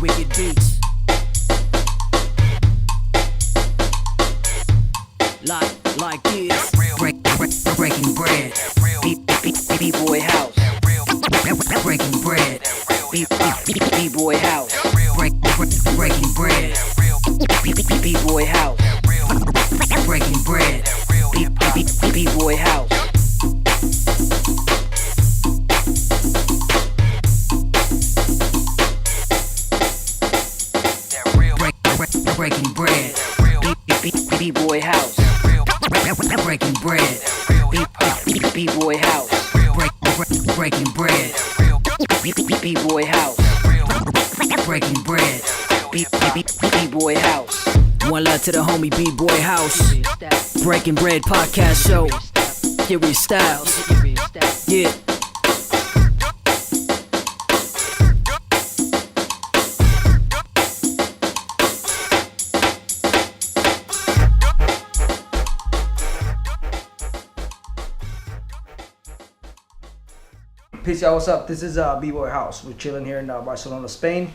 wicked beats. Like this. Breaking bread. B-boy house. Breaking bread. B-boy house. Breaking bread. B-boy house. Breaking bread. B-boy house. Breaking bread. B-boy house. Breaking bread. B-boy house. Breaking bread. B-boy house. Breaking bread. B-boy house. One love to the homie B-boy house. Breaking Bread podcast show. Curious Styles. Yeah. Peace, y'all. What's up? This is B-Boy House. We're chilling here in Barcelona, Spain.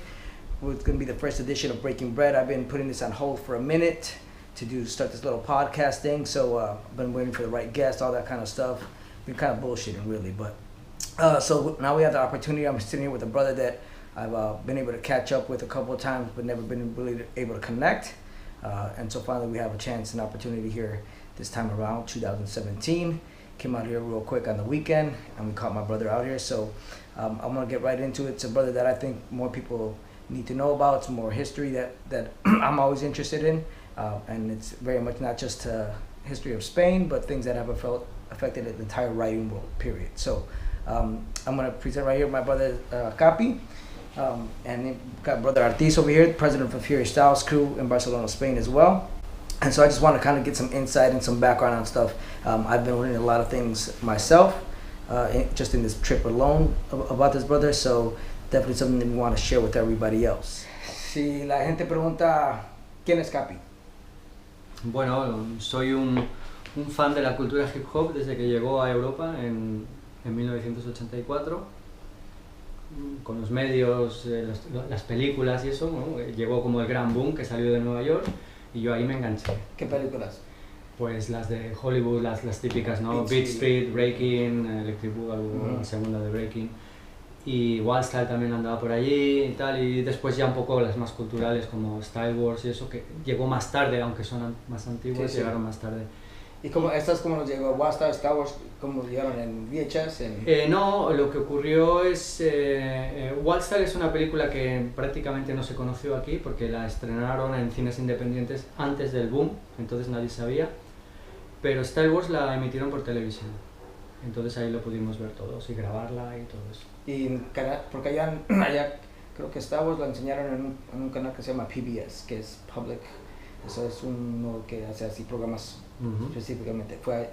It's going to be the first edition of Breaking Bread. I've been putting this on hold for a minute to start this little podcast thing. So I've been waiting for the right guest, all that kind of stuff. Been kind of bullshitting, really. But so now we have the opportunity. I'm sitting here with a brother that I've been able to catch up with a couple of times, but never been really able to connect. And so finally we have a chance and opportunity here this time around, 2017. Came out here real quick on the weekend, and we caught my brother out here. So I'm gonna get right into it. It's a brother that I think more people need to know about. It's more history that I'm always interested in, and it's very much not just history of Spain, but things that have affected the entire writing world. Period. So I'm gonna present right here my brother Capi, and got brother Artis over here, president of Curious Styles crew in Barcelona, Spain as well. And so I just want to kind of get some insight and some background on stuff. I've been learning a lot of things myself, just in this trip alone about this brother. So definitely something that we want to share with everybody else. Si la gente pregunta, ¿quién es Capi? Bueno, soy un fan de la cultura hip hop desde que llegó a Europa en 1984. Con los medios, las películas y eso, ¿no? Llegó como el gran boom que salió de Nueva York. Y yo ahí me enganché. ¿Qué películas? Pues las de Hollywood, las típicas, ¿no? Beat Street, Breaking, Electric Boogaloo, la segunda de Breaking. Y Wild Style también andaba por allí y tal. Y después ya un poco las más culturales como Style Wars y eso, que llegó más tarde, aunque son más antiguas, llegaron más tarde. ¿Y cómo estas cómo nos llegó? Wild Style, Star Wars, ¿cómo llegaron en VHS? No, lo que ocurrió es... Wild Style es una película que prácticamente no se conoció aquí porque la estrenaron en cines independientes antes del boom, entonces nadie sabía. Pero Star Wars la emitieron por televisión, entonces ahí lo pudimos ver todos y grabarla y todo eso. Y porque allá creo que Star Wars la enseñaron en un canal que se llama PBS, que es Public. Eso es uno que hace así programas específicamente. ¿Fue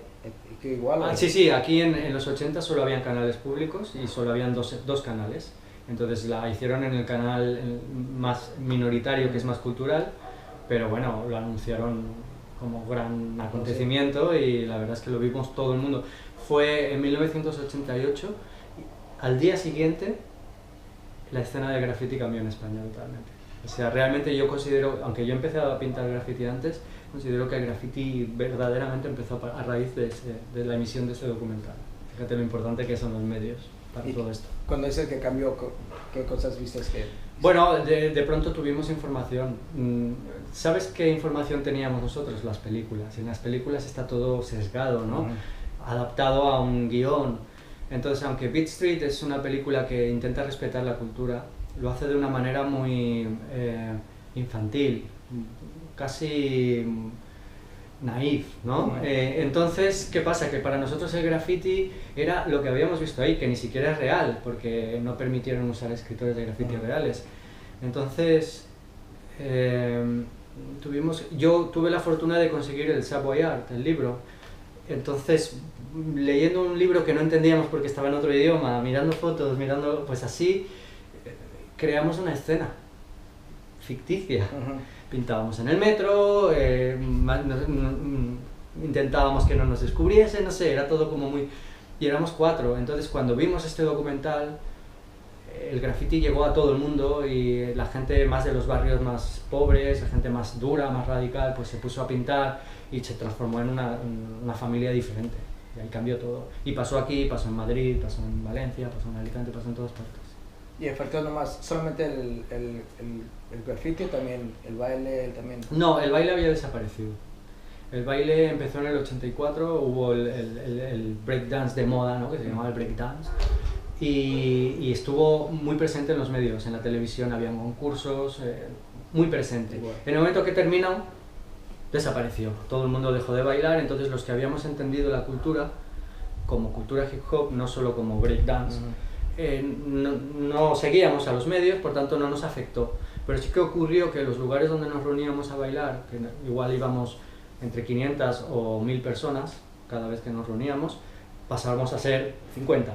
igual? Sí, aquí en los 80 solo habían canales públicos y solo habían dos canales. Entonces la hicieron en el canal más minoritario, que es más cultural, pero bueno, lo anunciaron como gran acontecimiento y la verdad es que lo vimos todo el mundo. Fue en 1988, al día siguiente la escena del graffiti cambió en España totalmente. O sea, realmente yo considero, aunque yo empecé a pintar graffiti antes, considero que el graffiti verdaderamente empezó a raíz de la emisión de ese documental. Fíjate lo importante que son los medios para todo esto. Cuando dices que cambió, ¿qué cosas viste que...? Bueno, de pronto tuvimos información. ¿Sabes qué información teníamos nosotros? Las películas. En las películas está todo sesgado, ¿no? Adaptado a un guión. Entonces, aunque Beat Street es una película que intenta respetar la cultura, lo hace de una manera muy infantil, casi naif, ¿no? Entonces, ¿qué pasa? Que para nosotros el graffiti era lo que habíamos visto ahí, que ni siquiera es real, porque no permitieron usar escritores de graffiti reales. Entonces, yo tuve la fortuna de conseguir el Subway Art, el libro. Entonces, leyendo un libro que no entendíamos porque estaba en otro idioma, mirando fotos, pues así, creamos una escena ficticia. Pintábamos en el metro, intentábamos que no nos descubriesen, no sé, era todo como muy... Y éramos 4, entonces cuando vimos este documental, el graffiti llegó a todo el mundo y la gente más de los barrios más pobres, la gente más dura, más radical, pues se puso a pintar y se transformó en una familia diferente. Y ahí cambió todo. Y pasó aquí, pasó en Madrid, pasó en Valencia, pasó en Alicante, pasó en todas partes. ¿Y efectuó nomás solamente el graffiti o también el baile? También... No, el baile había desaparecido. El baile empezó en el 84, hubo el breakdance de moda, ¿no? Que se llamaba el breakdance. Y estuvo muy presente en los medios, en la televisión habían concursos, muy presente. Igual. En el momento que terminó, desapareció. Todo el mundo dejó de bailar, entonces los que habíamos entendido la cultura, como cultura hip hop, no solo como breakdance, no seguíamos a los medios, por tanto no nos afectó. Pero sí que ocurrió que los lugares donde nos reuníamos a bailar, que igual íbamos entre 500 o 1000 personas cada vez que nos reuníamos, pasábamos a ser 50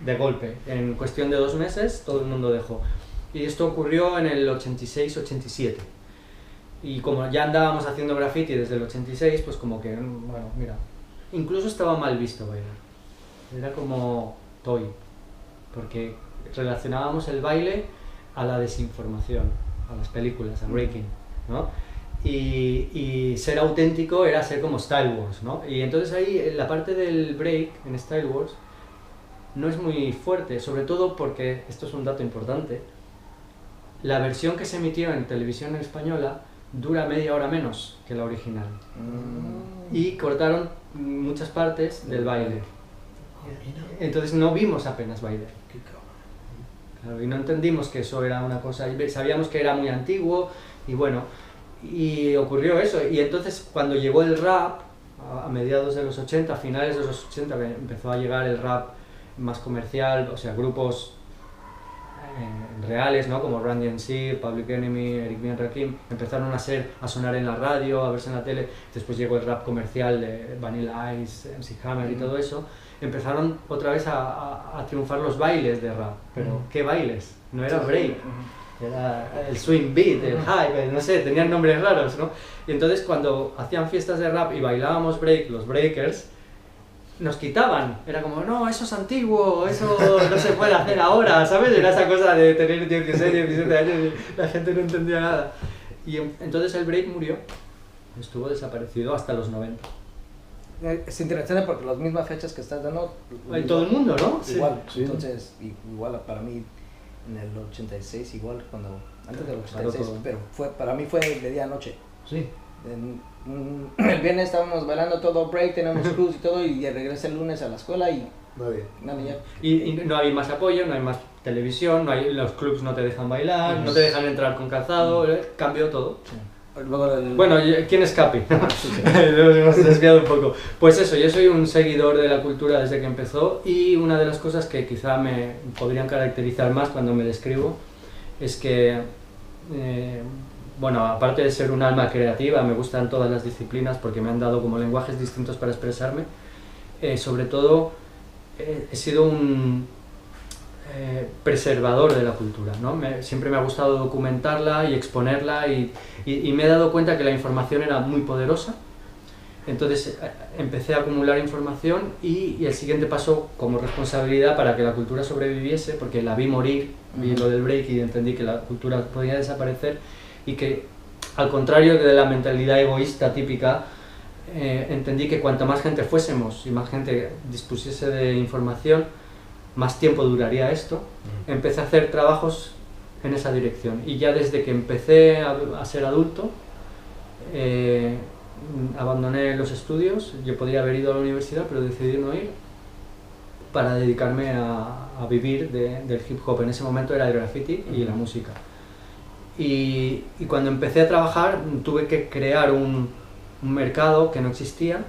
de golpe. En cuestión de 2 meses todo el mundo dejó. Y esto ocurrió en el 86-87. Y como ya andábamos haciendo graffiti desde el 86, pues como que, bueno, mira, incluso estaba mal visto bailar. Era como toy, porque relacionábamos el baile a la desinformación, a las películas, a breaking, ¿no? Y ser auténtico era ser como Style Wars, ¿no? Y entonces ahí la parte del break en Style Wars no es muy fuerte, sobre todo porque, esto es un dato importante, la versión que se emitió en televisión española dura media hora menos que la original. Y cortaron muchas partes del baile. Entonces no vimos apenas baile. Claro, y no entendimos que eso era una cosa, sabíamos que era muy antiguo y bueno, y ocurrió eso. Y entonces cuando llegó el rap, a mediados de los 80, a finales de los 80, empezó a llegar el rap más comercial, o sea, grupos reales, ¿no? Como Run DMC, Public Enemy, Eric B. and Rakim, empezaron a sonar en la radio, a verse en la tele. Después llegó el rap comercial de Vanilla Ice, MC Hammer y todo eso. Empezaron otra vez a triunfar los bailes de rap, pero ¿qué bailes? No era break, era el swing beat, el hype, no sé, tenían nombres raros, ¿no? Y entonces cuando hacían fiestas de rap y bailábamos break, los breakers, nos quitaban, era como, no, eso es antiguo, eso no se puede hacer ahora, ¿sabes? Era esa cosa de tener 16, 17 años y la gente no entendía nada. Y entonces el break murió, estuvo desaparecido hasta los 90. Es interesante porque las mismas fechas que estás dando... En todo el mundo, ¿no? Igual, Sí. entonces, igual para mí en el 86, igual cuando... Antes del 86, todo. pero para mí fue de día a noche. Sí. El viernes estábamos bailando todo break, teníamos crews y todo, y regresé el lunes a la escuela y Nadie. nada, ya. Y no hay más apoyo, no hay más televisión, los clubs no te dejan bailar, no te dejan entrar con calzado, cambió todo. Luego Bueno, ¿quién es Capi? Nos hemos desviado un poco. Pues eso, yo soy un seguidor de la cultura desde que empezó y una de las cosas que quizá me podrían caracterizar más cuando me describo es que, bueno, aparte de ser un alma creativa, me gustan todas las disciplinas porque me han dado como lenguajes distintos para expresarme. Sobre todo, he sido un preservador de la cultura, ¿no? Siempre me ha gustado documentarla y exponerla y me he dado cuenta que la información era muy poderosa. Entonces empecé a acumular información y el siguiente paso como responsabilidad para que la cultura sobreviviese, porque la vi morir, vi lo del break y entendí que la cultura podía desaparecer y que al contrario de la mentalidad egoísta típica, entendí que cuanta más gente fuésemos y más gente dispusiese de información, más tiempo duraría esto. Empecé a hacer trabajos en esa dirección y ya desde que empecé a ser adulto abandoné los estudios. Yo podría haber ido a la universidad pero decidí no ir para dedicarme a vivir del hip hop. En ese momento era el graffiti y la música y cuando empecé a trabajar tuve que crear un mercado que no existía,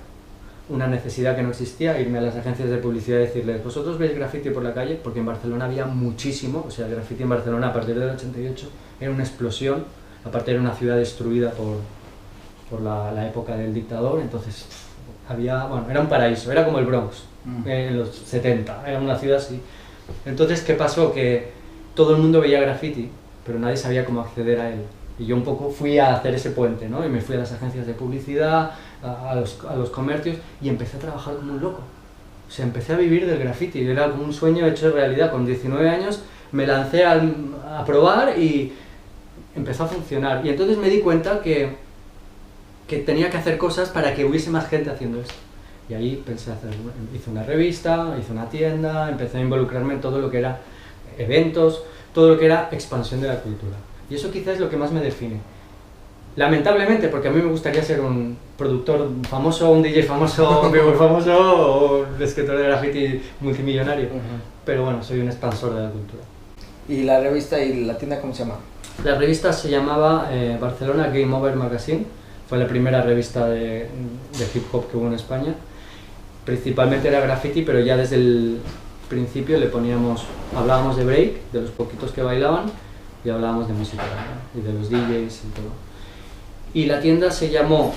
una necesidad que no existía, irme a las agencias de publicidad y decirles, ¿vosotros veis graffiti por la calle? Porque en Barcelona había muchísimo, o sea, el graffiti en Barcelona a partir del 88 era una explosión, aparte era una ciudad destruida por la época del dictador, entonces bueno, era un paraíso, era como el Bronx en los 70, era una ciudad así. Entonces, ¿qué pasó? Que todo el mundo veía graffiti, pero nadie sabía cómo acceder a él. Y yo un poco fui a hacer ese puente, ¿no? Y me fui a las agencias de publicidad, a los comercios y empecé a trabajar como un loco. O sea, empecé a vivir del graffiti, era como un sueño hecho realidad. Con 19 años me lancé a probar y empezó a funcionar. Y entonces me di cuenta que tenía que hacer cosas para que hubiese más gente haciendo esto. Y ahí pensé hice una revista, hice una tienda, empecé a involucrarme en todo lo que era eventos, todo lo que era expansión de la cultura. Y eso quizás es lo que más me define. Lamentablemente, porque a mí me gustaría ser un productor famoso, un DJ famoso, un b-boy famoso o un escritor de graffiti multimillonario. Pero bueno, soy un expansor de la cultura. ¿Y la revista y la tienda cómo se llama? La revista se llamaba Barcelona Game Over Magazine. Fue la primera revista de hip hop que hubo en España. Principalmente era graffiti, pero ya desde el principio hablábamos de break, de los poquitos que bailaban, y hablábamos de música, ¿no? Y de los DJs y todo. Y la tienda se llamó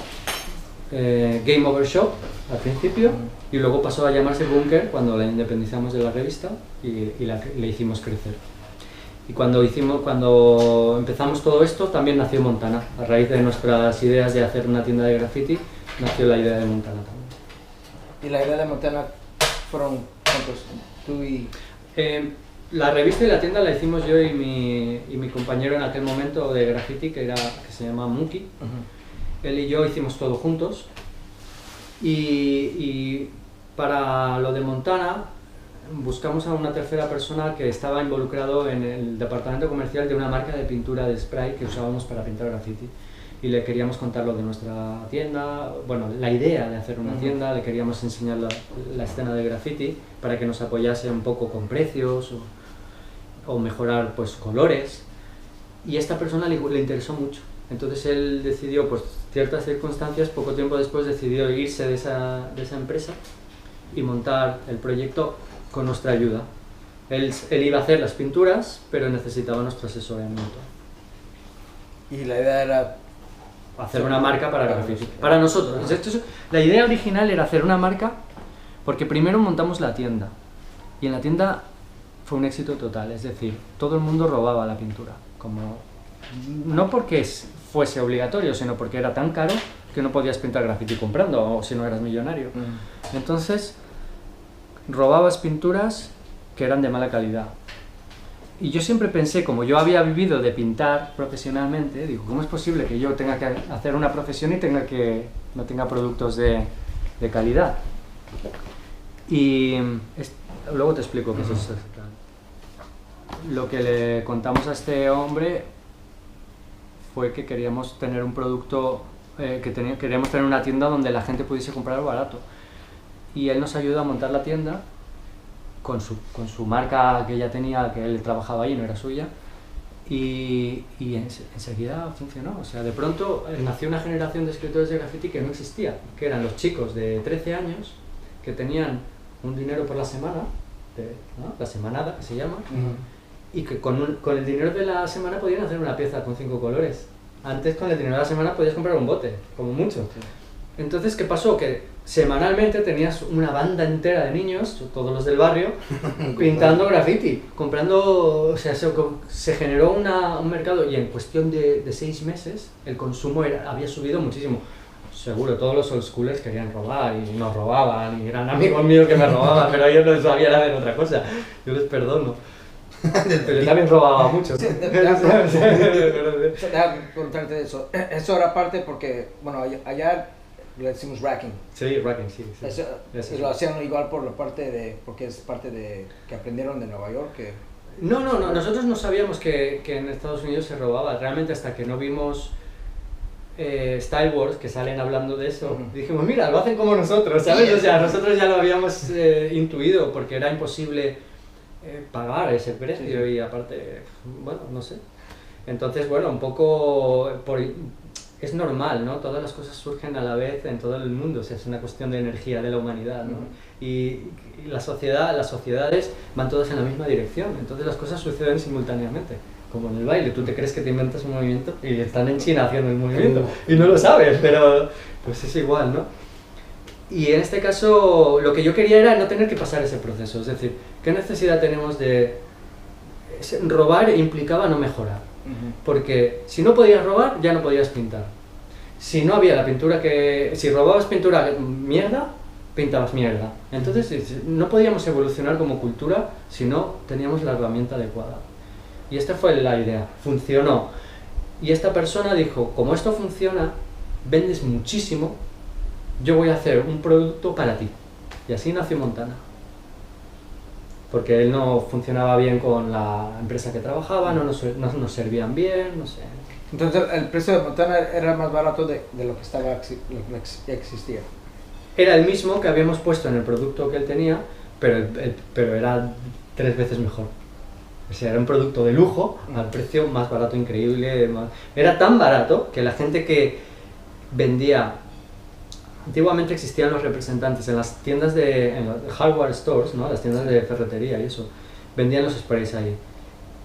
Game Over Shop al principio, y luego pasó a llamarse Bunker cuando la independizamos de la revista y le hicimos crecer. Y cuando empezamos todo esto, también nació Montana. A raíz de nuestras ideas de hacer una tienda de graffiti, nació la idea de Montana también. ¿Y la idea de Montana fueron cuántos? ¿Tú y...? La revista y la tienda la hicimos yo y mi compañero en aquel momento de graffiti, que se llama Muki. Él y yo hicimos todo juntos. Y para lo de Montana, buscamos a una tercera persona que estaba involucrado en el departamento comercial de una marca de pintura de spray que usábamos para pintar graffiti. Y le queríamos contar lo de nuestra tienda, bueno, la idea de hacer una tienda, le queríamos enseñar la escena de graffiti para que nos apoyase un poco con precios o mejorar pues colores. Y a esta persona le interesó mucho. Entonces él decidió, pues ciertas circunstancias, poco tiempo después decidió irse de esa empresa y montar el proyecto con nuestra ayuda. Él iba a hacer las pinturas, pero necesitaba nuestro asesoramiento. Y la idea era hacer una marca para graffiti. Para nosotros. La idea original era hacer una marca porque primero montamos la tienda. Y en la tienda fue un éxito total. Es decir, todo el mundo robaba la pintura. No porque fuese obligatorio, sino porque era tan caro que no podías pintar graffiti comprando, o si no eras millonario. Entonces, robabas pinturas que eran de mala calidad. Y yo siempre pensé, como yo había vivido de pintar profesionalmente, digo, ¿cómo es posible que yo tenga que hacer una profesión y no tenga productos de calidad? Y luego te explico qué es eso. Lo que le contamos a este hombre fue que queríamos tener un producto, queríamos tener una tienda donde la gente pudiese comprar barato. Y él nos ayudó a montar la tienda con su marca que ya tenía, que él trabajaba ahí, no era suya, y enseguida funcionó. O sea, de pronto nació una generación de escritores de graffiti que no existía, que eran los chicos de 13 años que tenían un dinero por la semana, ¿no? La semanada que se llama, y que con el dinero de la semana podían hacer una pieza con 5 colores. Antes con el dinero de la semana podías comprar un bote, como mucho. Entonces, ¿qué pasó? Que semanalmente tenías una banda entera de niños, todos los del barrio, pintando graffiti, comprando, o sea, se generó un mercado y en cuestión de 6 meses el consumo había subido muchísimo. Seguro, todos los old schoolers querían robar y nos robaban y eran amigos míos que me robaban, pero ellos no sabían hacer otra cosa, yo les perdono. Pero yo también robaba mucho. Déjame contarte eso. Eso era parte porque, bueno, allá le decimos racking. Sí, racking, sí. Eso lo hacían igual por la parte porque es parte de que aprendieron de Nueva York. No, nosotros no sabíamos que en Estados Unidos se robaba, realmente hasta que no vimos Style Wars, que salen hablando de eso, dijimos, mira, lo hacen como nosotros, ¿sabes? O sea, nosotros ya lo habíamos intuido porque era imposible pagar ese precio y aparte, bueno, no sé. Entonces, bueno, un poco es normal, ¿no? Todas las cosas surgen a la vez en todo el mundo, o sea, es una cuestión de energía de la humanidad, ¿no? Y las sociedades van todas en la misma dirección, entonces las cosas suceden simultáneamente, como en el baile. Tú te crees que te inventas un movimiento y están en China haciendo el movimiento y no lo sabes, pero pues es igual, ¿no? Y en este caso lo que yo quería era no tener que pasar ese proceso, es decir, ¿qué necesidad tenemos de robar? Implicaba no mejorar, porque si no podías robar ya no podías pintar. Si no había la pintura si robabas pintura mierda, pintabas mierda. Entonces no podíamos evolucionar como cultura si no teníamos la herramienta adecuada. Y esta fue la idea, funcionó. Y esta persona dijo, como esto funciona, vendes muchísimo, yo voy a hacer un producto para ti. Y así nació Montana. Porque él no funcionaba bien con la empresa que trabajaba, no nos servían bien, no sé. Entonces el precio de Montana era más barato de lo que estaba lo que existía. Era el mismo que habíamos puesto en el producto que él tenía, pero era 3 veces mejor. O sea, era un producto de lujo, al precio más barato, increíble. Era tan barato que la gente que vendía... Antiguamente existían los representantes en las tiendas en los hardware stores, ¿no? Las tiendas de ferretería y eso, vendían los sprays ahí.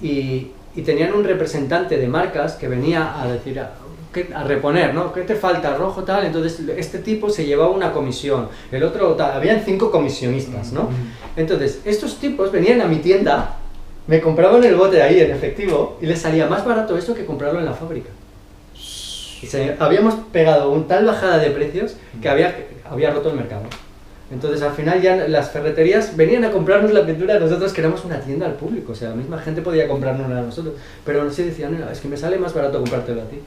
Y tenían un representante de marcas que venía a decir, a reponer, ¿no? ¿Qué te falta? Rojo, tal. Entonces este tipo se llevaba una comisión, el otro tal. Habían 5 comisionistas, ¿no? Entonces estos tipos venían a mi tienda, me compraban el bote ahí en efectivo y les salía más barato esto que comprarlo en la fábrica. Habíamos pegado un tal bajada de precios que había roto el mercado. Entonces al final ya las ferreterías venían a comprarnos la pintura, nosotros que éramos una tienda al público, o sea, la misma gente podía comprarnos a nosotros, pero sí decían, no, es que me sale más barato comprártelo a ti.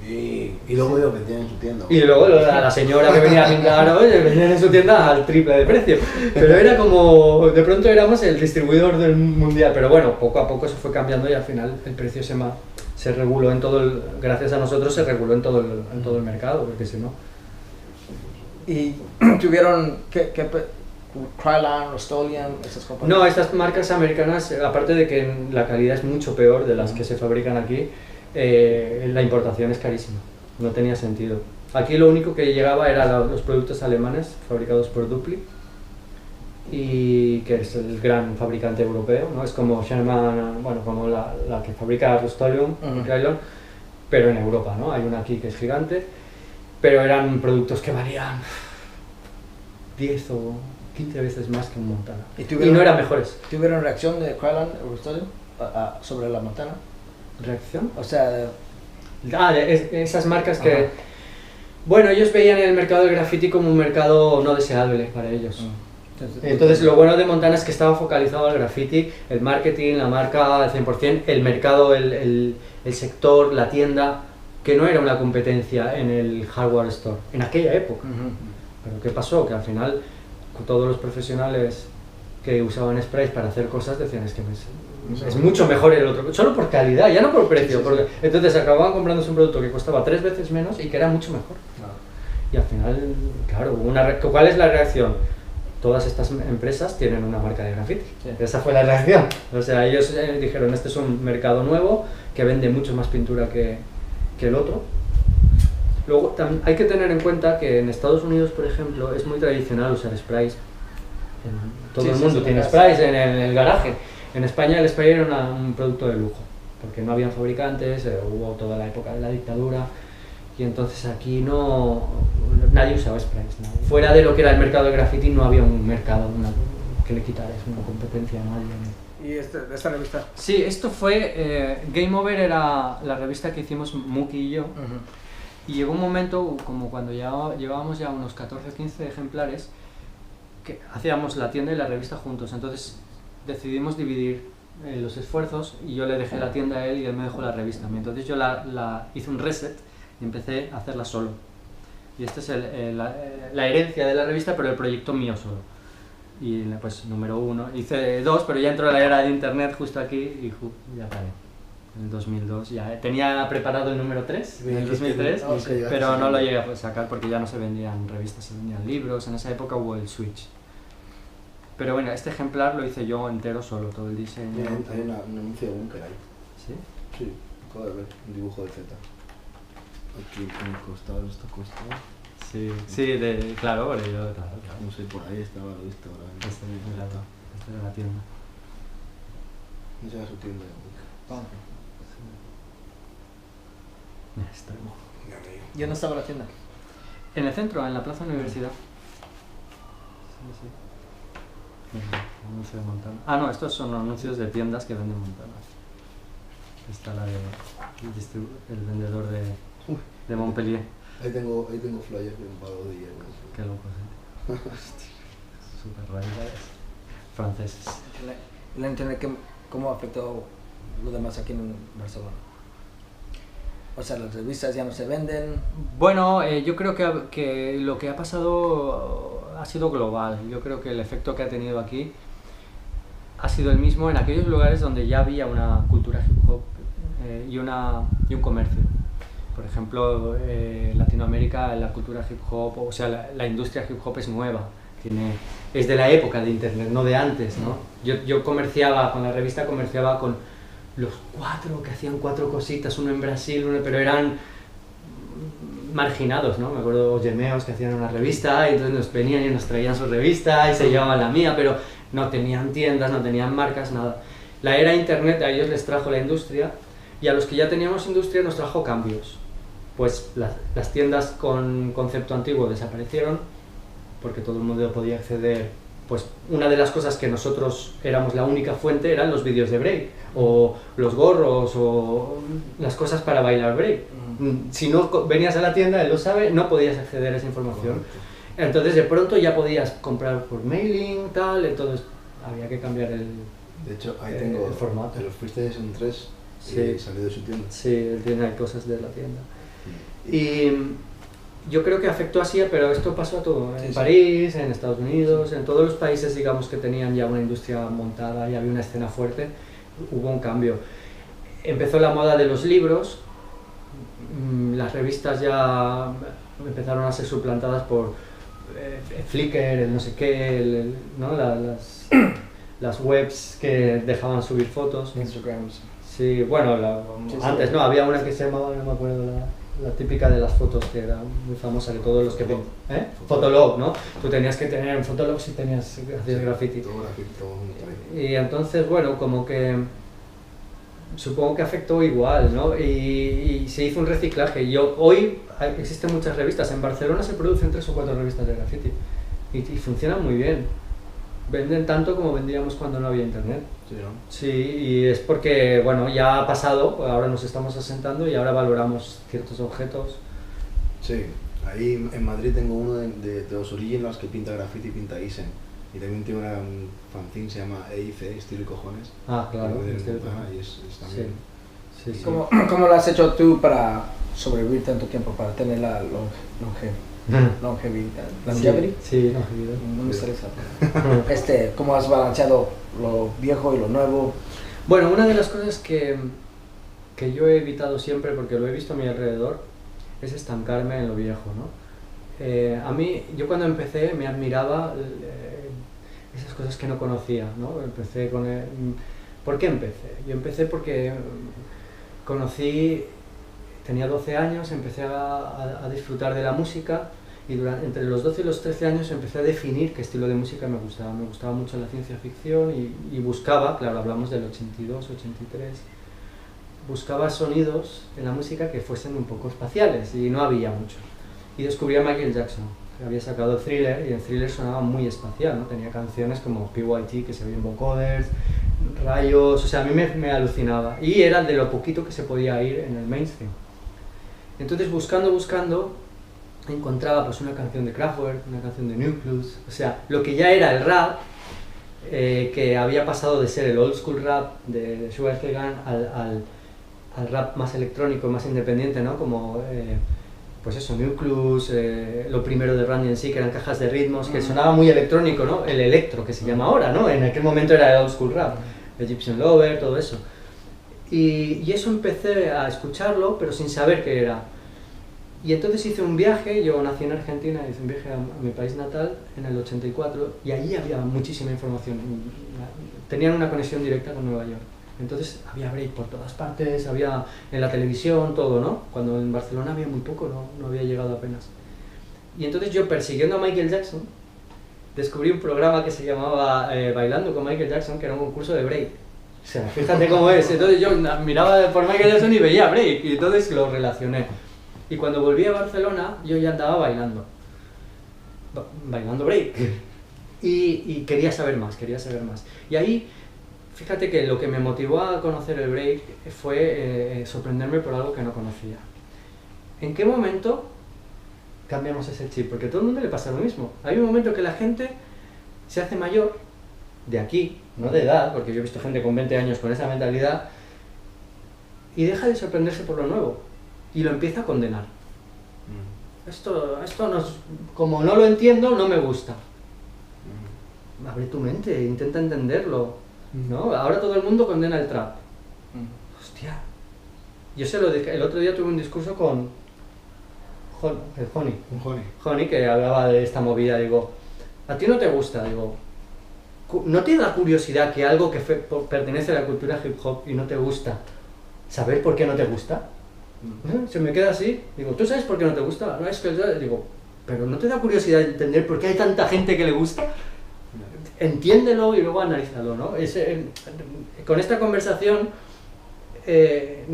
Y luego lo vendían en su tienda. Y luego la señora que venía a pintar, oye, vendían en su tienda al triple de precio. Pero era como, de pronto éramos el distribuidor del mundial, pero bueno, poco a poco eso fue cambiando y al final el precio se reguló en todo gracias a nosotros se reguló en todo el mercado, porque si no... Y tuvieron, Krylon, Rust-Oleum, esas compañías. No, estas marcas americanas, aparte de que la calidad es mucho peor de las que se fabrican aquí, la importación es carísima, no tenía sentido. Aquí lo único que llegaba eran los productos alemanes fabricados por Dupli, y que es el gran fabricante europeo, ¿no? Es como Sherman, bueno, como la que fabrica Rust-Oleum, Krylon, pero en Europa, ¿no? Hay una aquí que es gigante, pero eran productos que valían 10 o 15 veces más que un Montana, y no eran mejores. ¿Tuvieron reacción de Krylon o Rust-Oleum sobre la Montana? ¿Reacción? O sea... esas marcas que... Bueno, ellos veían el mercado del graffiti como un mercado no deseable para ellos. Entonces lo bueno de Montana es que estaba focalizado al graffiti, el marketing, la marca al 100%, el mercado, el sector, la tienda, que no era una competencia en el hardware store, en aquella época. Pero ¿qué pasó? Que al final todos los profesionales que usaban sprays para hacer cosas decían, es que es mucho mejor el otro, solo por calidad, ya no por precio. Porque entonces acababan comprándose un producto que costaba 3 veces menos y que era mucho mejor. Y al final, claro, ¿cuál es la reacción? Todas estas empresas tienen una marca de graffiti. Esa fue la reacción. O sea, ellos dijeron, este es un mercado nuevo que vende mucho más pintura que el otro. Luego hay que tener en cuenta que en Estados Unidos, por ejemplo, es muy tradicional usar sprays. Todo el mundo tiene sprays en el garaje. En España el spray era un producto de lujo, porque no habían fabricantes, hubo toda la época de la dictadura, y entonces aquí nadie usaba sprays. ¿No? Fuera de lo que era el mercado de graffiti no había un mercado que le quitaras una competencia a nadie. ¿Y esta revista? Sí, esto fue, Game Over era la revista que hicimos Muki y yo, y llegó un momento, como cuando llevábamos ya unos 14 o 15 ejemplares, que hacíamos la tienda y la revista juntos, entonces decidimos dividir los esfuerzos y yo le dejé la tienda a él y él me dejó la revista. Entonces yo hice un reset y empecé a hacerla solo. Y esta es la herencia de la revista, pero el proyecto mío solo. Y pues número 1, hice 2, pero ya entró la era de internet justo aquí y ya paré. En el 2002 ya tenía preparado el número 3, en el 2003, pero no lo llegué a sacar porque ya no se vendían revistas, se vendían libros. En esa época hubo el switch. Pero bueno, este ejemplar lo hice yo entero solo, todo el diseño. Hay un anuncio de Bunker ahí. ¿Sí? Sí, acabo de ver un dibujo de Z. Aquí en el costado, en esta costado. Sí, claro, porque yo, claro. No sé, por ahí estaba, lo he visto ahora. Esta era la tienda. No sé, su tienda de Bunker. Extremo. ¿Ya no estaba la tienda? En el centro, en la Plaza Universidad. Sí. Anuncio de Montana. Ah, no, estos son anuncios de tiendas que venden Montana. Está la el vendedor de Montpellier. Ahí tengo flyers de un palo de hierro. Qué loco, ¿sí? Súper radicales. Franceses. La internet, ¿cómo afectó lo demás aquí en Barcelona? O sea, las revistas ya no se venden. Bueno, yo creo que lo que ha pasado ha sido global. Yo creo que el efecto que ha tenido aquí ha sido el mismo en aquellos lugares donde ya había una cultura hip hop y un comercio. Por ejemplo, Latinoamérica, la cultura hip hop, o sea, la industria hip hop es nueva. Es de la época de internet, no de antes, ¿no? Yo comerciaba, con la revista comerciaba con los 4 que hacían 4 cositas, uno en Brasil, pero eran marginados, ¿no? Me acuerdo los gemeos que hacían una revista y entonces nos venían y nos traían su revista y se llevaban la mía, pero no tenían tiendas, no tenían marcas, nada. La era internet a ellos les trajo la industria y a los que ya teníamos industria nos trajo cambios. Pues las tiendas con concepto antiguo desaparecieron porque todo el mundo podía acceder. Pues una de las cosas que nosotros éramos la única fuente eran los vídeos de break, o los gorros, o las cosas para bailar break. Si no venías a la tienda, él lo sabe, no podías acceder a esa información. Entonces de pronto ya podías comprar por mailing, tal, entonces había que cambiar De hecho, ahí tengo el formato. los freestyles en 3 Sí. y salió de su tienda. Sí, tiene cosas de la tienda. Y yo creo que afectó así, pero esto pasó a todo, en París, en Estados Unidos, en todos los países, digamos, que tenían ya una industria montada y había una escena fuerte, hubo un cambio. Empezó la moda de los libros, las revistas ya empezaron a ser suplantadas por Flickr, el no sé qué, ¿no? las webs que dejaban subir fotos. Instagram. Sí, bueno, antes no, había una que se llamaba, no me acuerdo, la típica de las fotos, que era muy famosa, que todos los que... Fotolog, ¿no? Tú tenías que tener en Fotolog si hacías graffiti. Todo graffiti, todo muy Y entonces, bueno, como que... Supongo que afectó igual, ¿no? Y se hizo un reciclaje. Hoy existen muchas revistas. En Barcelona se producen 3 o 4 revistas de graffiti. Y funcionan muy bien. Venden tanto como vendíamos cuando no había internet. Sí, ¿no? Sí, y es porque, bueno, ya ha pasado, ahora nos estamos asentando y ahora valoramos ciertos objetos. Sí, ahí en Madrid tengo uno de los Originals que pinta graffiti y pinta Isen. Y también tiene un fanzine, se llama EIC, Estilo y Cojones. Ah, claro. Y es también... Sí, sí. ¿Cómo lo has hecho tú para sobrevivir tanto tiempo, para tener la longevidad? ¿Longevity? Sí, longevidad. No me sale esa. ¿Cómo has balanceado lo viejo y lo nuevo? Bueno, una de las cosas que yo he evitado siempre, porque lo he visto a mi alrededor, es estancarme en lo viejo, ¿no? A mí, yo cuando empecé me admiraba esas cosas que no conocía, ¿no? Empecé con ¿Por qué empecé? Yo empecé porque tenía 12 años, empecé a disfrutar de la música y entre los 12 y los 13 años empecé a definir qué estilo de música me gustaba. Me gustaba mucho la ciencia ficción y buscaba, claro, hablamos del 82, 83, buscaba sonidos en la música que fuesen un poco espaciales y no había mucho. Y descubrí a Michael Jackson, que había sacado Thriller y en Thriller sonaba muy espacial, ¿no? Tenía canciones como PYT, que se oían vocoders, rayos, o sea, a mí me alucinaba. Y era de lo poquito que se podía ir en el mainstream. Entonces, buscando, encontraba pues una canción de Kraftwerk, una canción de Nucleus, o sea, lo que ya era el rap, que había pasado de ser el old school rap de Sugar Hill Gang al rap más electrónico, más independiente, ¿no? Como, pues eso, Nucleus, lo primero de Run DMC, que eran cajas de ritmos, que sonaba muy electrónico, ¿no? El electro, que se llama ahora, ¿no? En aquel momento era el old school rap, Egyptian Lover, todo eso. Y eso empecé a escucharlo, pero sin saber qué era. Y entonces hice un viaje, yo nací en Argentina, hice un viaje a mi país natal en el 84, y allí había muchísima información. Tenían una conexión directa con Nueva York. Entonces había break por todas partes, había en la televisión, todo, ¿no? Cuando en Barcelona había muy poco, no había llegado apenas. Y entonces yo, persiguiendo a Michael Jackson, descubrí un programa que se llamaba Bailando con Michael Jackson, que era un concurso de break. O sea, fíjate cómo es. Entonces yo miraba por Michael Jackson y veía break, y entonces lo relacioné. Y cuando volví a Barcelona, yo ya andaba bailando break. Y quería saber más. Y ahí, fíjate que lo que me motivó a conocer el break fue sorprenderme por algo que no conocía. ¿En qué momento cambiamos ese chip? Porque a todo el mundo le pasa lo mismo. Hay un momento que la gente se hace mayor, de aquí, no de edad, porque yo he visto gente con 20 años con esa mentalidad, y deja de sorprenderse por lo nuevo, y lo empieza a condenar. Esto no es, como no lo entiendo, no me gusta. Abre tu mente, intenta entenderlo, ¿no? Ahora todo el mundo condena el trap. Hostia. Yo se lo dije, el otro día tuve un discurso con el Honey. Un honey. Honey, que hablaba de esta movida, digo, ¿a ti no te gusta? Digo, ¿no te da curiosidad que algo que pertenece a la cultura hip hop y no te gusta, saber por qué no te gusta? Se me queda así, digo, ¿tú sabes por qué no te gusta? No, es que digo, pero ¿no te da curiosidad entender por qué hay tanta gente que le gusta? Entiéndelo y luego analízalo, ¿no? Con esta conversación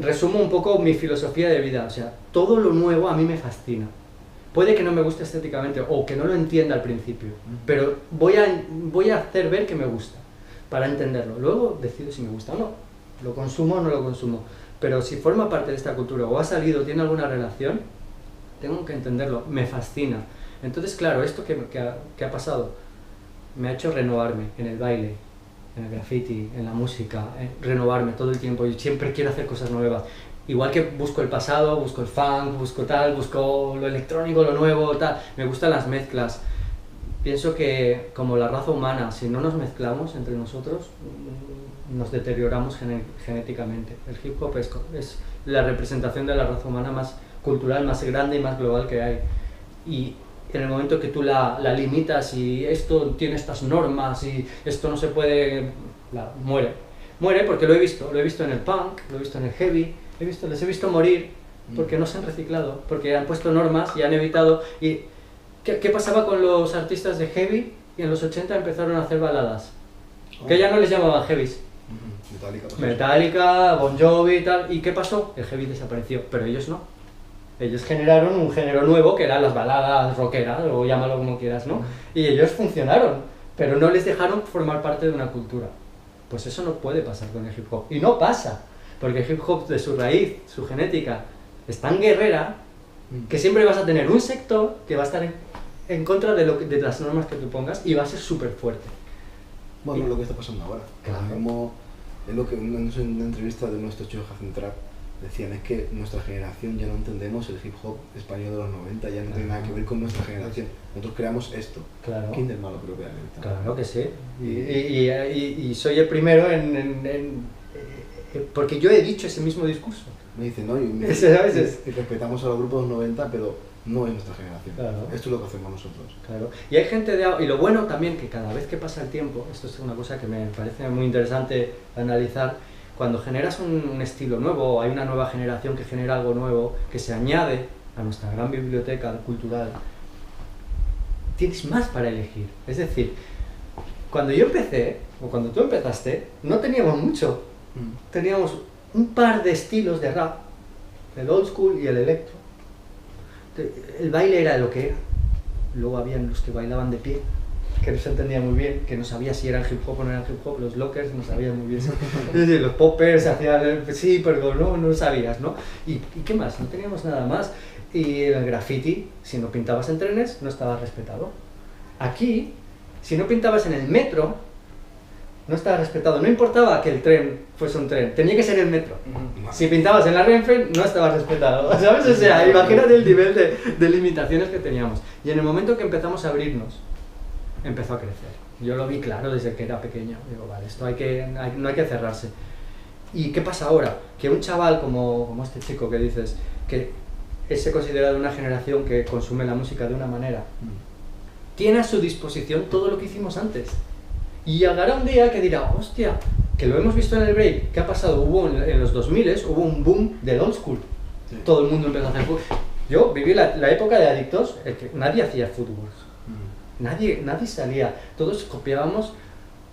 resumo un poco mi filosofía de vida, o sea, todo lo nuevo a mí me fascina. Puede que no me guste estéticamente o que no lo entienda al principio, pero voy a hacer ver que me gusta, para entenderlo. Luego decido si me gusta o no, lo consumo o no lo consumo. Pero si forma parte de esta cultura o ha salido, tiene alguna relación, tengo que entenderlo, me fascina. Entonces, claro, esto que ha pasado me ha hecho renovarme en el baile, en el graffiti, en la música, renovarme todo el tiempo. Yo siempre quiero hacer cosas nuevas. Igual que busco el pasado, busco el funk, busco lo electrónico, lo nuevo, tal. Me gustan las mezclas. Pienso que como la raza humana, si no nos mezclamos entre nosotros, nos deterioramos genéticamente. El hip hop es la representación de la raza humana más cultural, más grande y más global que hay. Y en el momento que tú la limitas y esto tiene estas normas y esto no se puede, muere. Muere porque lo he visto en el punk, lo he visto en el heavy, les he visto morir porque no se han reciclado, porque han puesto normas y han evitado. ¿Y qué pasaba con los artistas de heavy? Y en los 80 empezaron a hacer baladas, que ya no les llamaban heavies. Metallica, Bon Jovi y tal. ¿Y qué pasó? El heavy desapareció, pero ellos no. Ellos generaron un género nuevo que eran las baladas rockeras, o llámalo como quieras, ¿no? Y ellos funcionaron, pero no les dejaron formar parte de una cultura. Pues eso no puede pasar con el hip hop. Y no pasa, porque el hip hop de su raíz, su genética, es tan guerrera que siempre vas a tener un sector que va a estar en contra de las normas que tú pongas y va a ser súper fuerte. Bueno, es lo que está pasando ahora. Claro. Como es lo que en una entrevista de nuestros chicos que hacen trap decían, es que nuestra generación ya no entendemos el hip hop español de los 90, ya no tiene nada que ver con nuestra generación. Nosotros creamos esto. Claro. Kinder malo propiamente. Claro que sí. Y soy el primero porque yo he dicho ese mismo discurso. Me dicen, no, y respetamos a los grupos de los 90, pero no es nuestra generación. Claro. Esto es lo que hacemos nosotros. Claro. Y hay gente y lo bueno también que cada vez que pasa el tiempo, esto es una cosa que me parece muy interesante analizar, cuando generas un estilo nuevo, hay una nueva generación que genera algo nuevo, que se añade a nuestra gran biblioteca cultural, tienes más para elegir. Es decir, cuando yo empecé, o cuando tú empezaste, no teníamos mucho. Teníamos un par de estilos de rap, el old school y el electro. El baile era lo que era. Luego habían los que bailaban de pie, que no se entendía muy bien, que no sabía si eran hip hop o no eran hip hop, los lockers no sabían muy bien. Es decir, los poppers hacían, sí, pero no sabías, ¿no? ¿Y qué más? No teníamos nada más. Y el graffiti, si no pintabas en trenes, no estabas respetado. Aquí, si no pintabas en el metro, no estaba respetado. No importaba que el tren fuese un tren, tenía que ser el metro. Si pintabas en la Renfe, no estabas respetado, ¿sabes? O sea, imagínate el nivel de limitaciones que teníamos. Y en el momento que empezamos a abrirnos, empezó a crecer. Yo lo vi claro desde que era pequeño. Digo, vale, esto no hay que cerrarse. ¿Y qué pasa ahora? Que un chaval como este chico que dices, que se considera de una generación que consume la música de una manera, tiene a su disposición todo lo que hicimos antes. Y llegará un día que dirá, hostia, que lo hemos visto en el break, ¿qué ha pasado? En los 2000 hubo un boom del old school. Sí. Todo el mundo empezó a hacer fútbol. Yo viví la época de adictos, que nadie hacía fútbol. Nadie salía. Todos copiábamos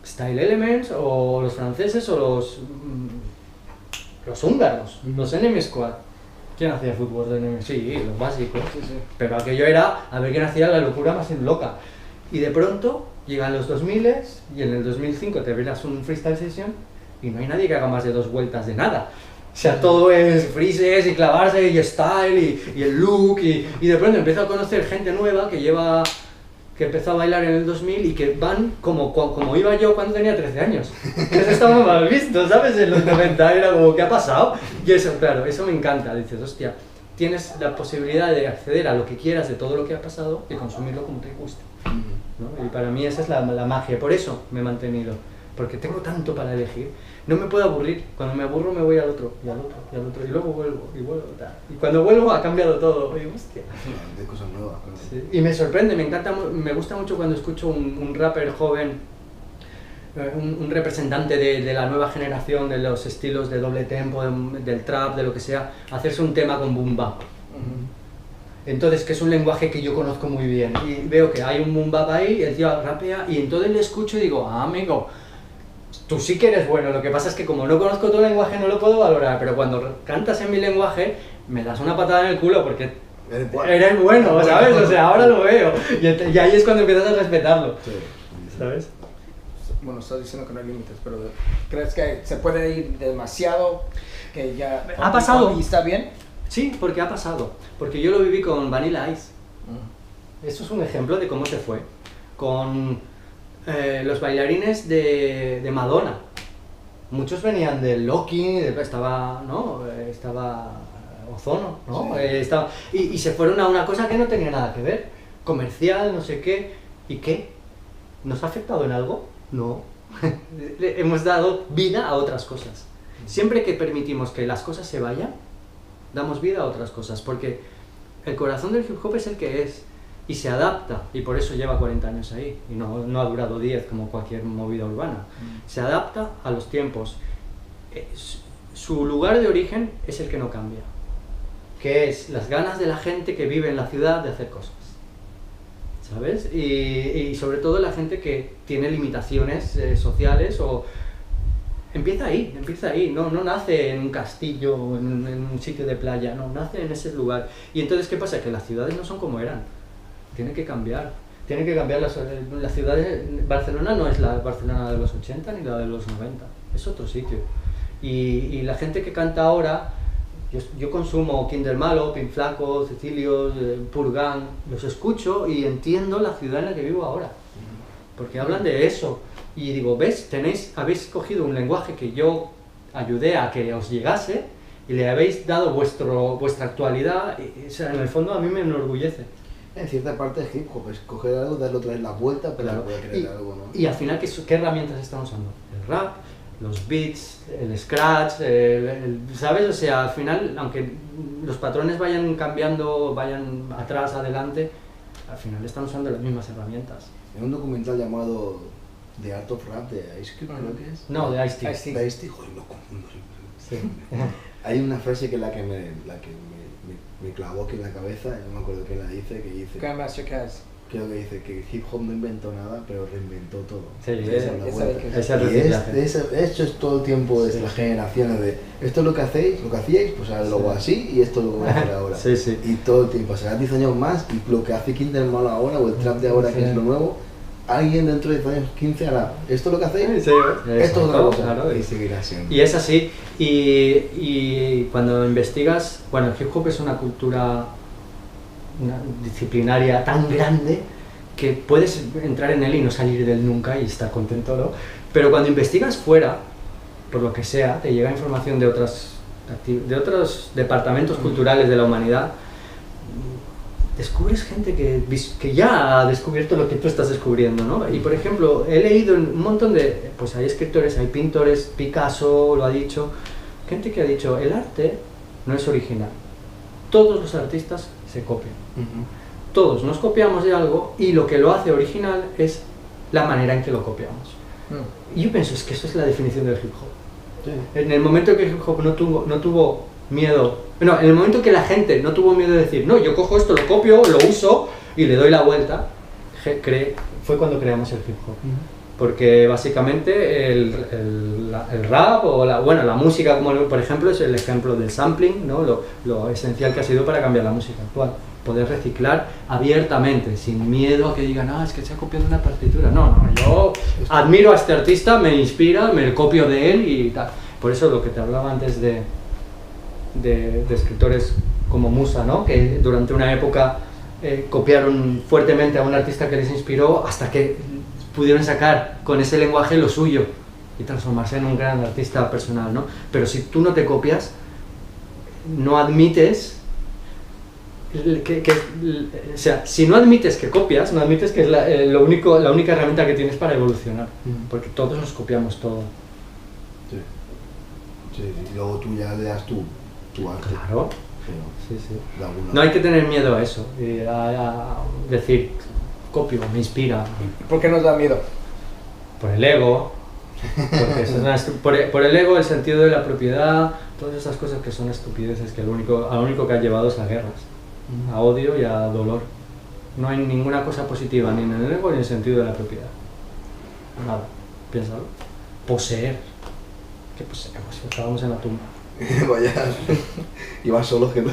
Style Elements, o los franceses, o los húngaros, los Enemy Squad. ¿Quién hacía fútbol de Enemy? Sí, los básicos. Sí. Pero aquello era a ver quién hacía la locura más loca. Y de pronto llegan los 2000 y en el 2005 te verás un freestyle session y no hay nadie que haga más de 2 vueltas de nada. O sea, todo es frises y clavarse y style y el look y de pronto empiezo a conocer gente nueva que empezó a bailar en el 2000 y que van como iba yo cuando tenía 13 años. Que eso estaba mal visto, ¿sabes? En los 90 era como, ¿qué ha pasado? Y eso, claro, eso me encanta. Dices, hostia, tienes la posibilidad de acceder a lo que quieras de todo lo que ha pasado y consumirlo como te guste, ¿no? Y para mí esa es la magia, por eso me he mantenido, porque tengo tanto para elegir, no me puedo aburrir, cuando me aburro me voy al otro, y al otro, y al otro, y luego vuelvo, tal. Y cuando vuelvo ha cambiado todo, y hostia. De cosas nuevas. Claro. Sí. Y me sorprende, me encanta, me gusta mucho cuando escucho un rapper joven, un representante de la nueva generación, de los estilos de doble tempo, del trap, de lo que sea, hacerse un tema con boom bap. Entonces, que es un lenguaje que yo conozco muy bien, y veo que hay un boom bap ahí, el tío rapea, y entonces le escucho y digo, ah, amigo, tú sí que eres bueno, lo que pasa es que como no conozco tu lenguaje no lo puedo valorar, pero cuando cantas en mi lenguaje, me das una patada en el culo porque eres bueno, ¿sabes? O sea, ahora lo veo, y ahí es cuando empiezas a respetarlo, Sí. ¿sabes? Bueno, estás diciendo que no hay límites, pero ¿crees que se puede ir demasiado? Que ya... ¿Ha pasado? ¿Y está bien? Sí, porque ha pasado, porque yo lo viví con Vanilla Ice. Eso es un ejemplo de cómo se fue. Con los bailarines de Madonna. Muchos venían del Locking, estaba Ozono, ¿no? Sí. Y se fueron a una cosa que no tenía nada que ver. Comercial, no sé qué. ¿Y qué? ¿Nos ha afectado en algo? No. Le hemos dado vida a otras cosas. Siempre que permitimos que las cosas se vayan, damos vida a otras cosas, porque el corazón del hip hop es el que es, y se adapta, y por eso lleva 40 años ahí, y no ha durado 10 como cualquier movida urbana. Se adapta a los tiempos. Su lugar de origen es el que no cambia, que es las ganas de la gente que vive en la ciudad de hacer cosas, ¿sabes? Y sobre todo la gente que tiene limitaciones sociales o... Empieza ahí, no nace en un castillo o en un sitio de playa, no, nace en ese lugar. Y entonces, ¿qué pasa? Que las ciudades no son como eran, tienen que cambiar las ciudades. Barcelona no es la Barcelona de los 80 ni la de los 90, es otro sitio. Y la gente que canta ahora, yo consumo Kinder Malo, Pin Flaco, Cecilios, Purgan, los escucho y entiendo la ciudad en la que vivo ahora, porque hablan de eso. Y digo, ¿ves? Habéis cogido un lenguaje que yo ayudé a que os llegase y le habéis dado vuestra actualidad, y, o sea, en el fondo a mí me enorgullece. En cierta parte es hip hop, es coger algo, darle otra vez la vuelta para Claro. poder crear algo, ¿no? Y al final, ¿qué herramientas están usando? El rap, los beats, el scratch, ¿sabes? O sea, al final, aunque los patrones vayan cambiando, vayan atrás, adelante, al final están usando las mismas herramientas. En un documental llamado The Art of Rap de Ice Cube, creo que es. No, de Ice-T. Ice-T. De Ice-T, joder, lo confundo siempre. Sí. Hay una frase que me clavó aquí en la cabeza, no me acuerdo quién la dice, que dice, Grandmaster Caz. creo que dice que hip hop no inventó nada, pero reinventó todo. Sí, Esa es la esa vuelta. que- ese es el Y reciclaje. esto es todo el tiempo desde las generaciones de esto es lo que hacéis, lo que hacíais, pues ahora lo hago así y esto es lo que voy a hacer ahora. Sí, sí. Y todo el tiempo, será 10 años más y lo que hace Kinder Malo ahora o el trap de ahora que es lo nuevo, alguien dentro de 10 años, 15 hará esto es lo que hacéis, Sí, esto es otra cosa, claro. y seguirá siendo. Y es así, y cuando investigas, bueno, el hip hop es una cultura disciplinaria tan grande que puedes entrar en él y no salir de él nunca y estar contento, ¿no? Pero cuando investigas fuera, por lo que sea, te llega información de otros departamentos culturales de la humanidad, descubres gente que ya ha descubierto lo que tú estás descubriendo, ¿no? Y por ejemplo, he leído en un montón de... pues hay escritores, hay pintores, Picasso lo ha dicho, gente que ha dicho, el arte no es original, todos los artistas se copian, todos nos copiamos de algo y lo que lo hace original es la manera en que lo copiamos. Y yo pienso, es que eso es la definición del hip hop. Sí. En el momento que el hip hop no tuvo miedo, no, en el momento que la gente no tuvo miedo de decir, no, yo cojo esto, lo copio, lo uso y le doy la vuelta, fue cuando creamos el hip hop. Porque básicamente el rap o la música, como por ejemplo, es el ejemplo del sampling, ¿no? Lo esencial que ha sido para cambiar la música actual. Poder reciclar abiertamente, sin miedo a que digan, es que se ha copiado una partitura. No, yo admiro a este artista, me inspira, me copio de él y tal. Por eso lo que te hablaba antes de de escritores como Musa, ¿no? Que durante una época copiaron fuertemente a un artista que les inspiró hasta que pudieron sacar con ese lenguaje lo suyo y transformarse en un gran artista personal, ¿no? Pero si tú no te copias, no admites o sea, si no admites que copias, no admites que es la única herramienta que tienes para evolucionar, porque todos nos copiamos todo. Sí. Sí, y luego tú ya le das tu arte. Claro. Pero, Sí, sí. de alguna No hay que tener miedo a eso, a decir, copio, me inspira, ¿Por qué nos da miedo? por el ego, porque eso es por el ego, el sentido de la propiedad, todas esas cosas que son estupideces que a lo único que han llevado es a guerras, a odio y a dolor. No hay ninguna cosa positiva ni en el ego ni en el sentido de la propiedad. Nada, piénsalo. Poseer. ¿Qué poseemos? Estábamos en la tumba. Vaya, ibas solo que no.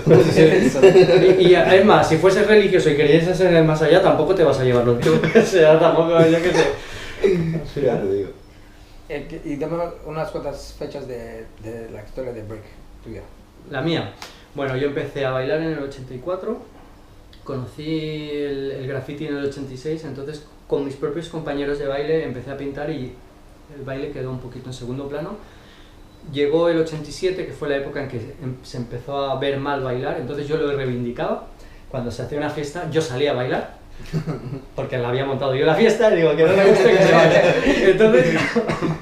Y es más, si fueses religioso y querías ser el más allá, tampoco te vas a llevar lo que o sea, tampoco, yo qué sé. Ya te digo. Y dame unas cuantas fechas de la historia de break tuya. La mía. Bueno, yo empecé a bailar en el 84, conocí el graffiti en el 86, entonces con mis propios compañeros de baile empecé a pintar y el baile quedó un poquito en segundo plano. Llegó el 87, que fue la época en que se empezó a ver mal bailar, entonces yo lo reivindicaba. Cuando se hacía una fiesta, yo salía a bailar, porque la había montado yo la fiesta, y digo, que no le gusta que se baile. Entonces,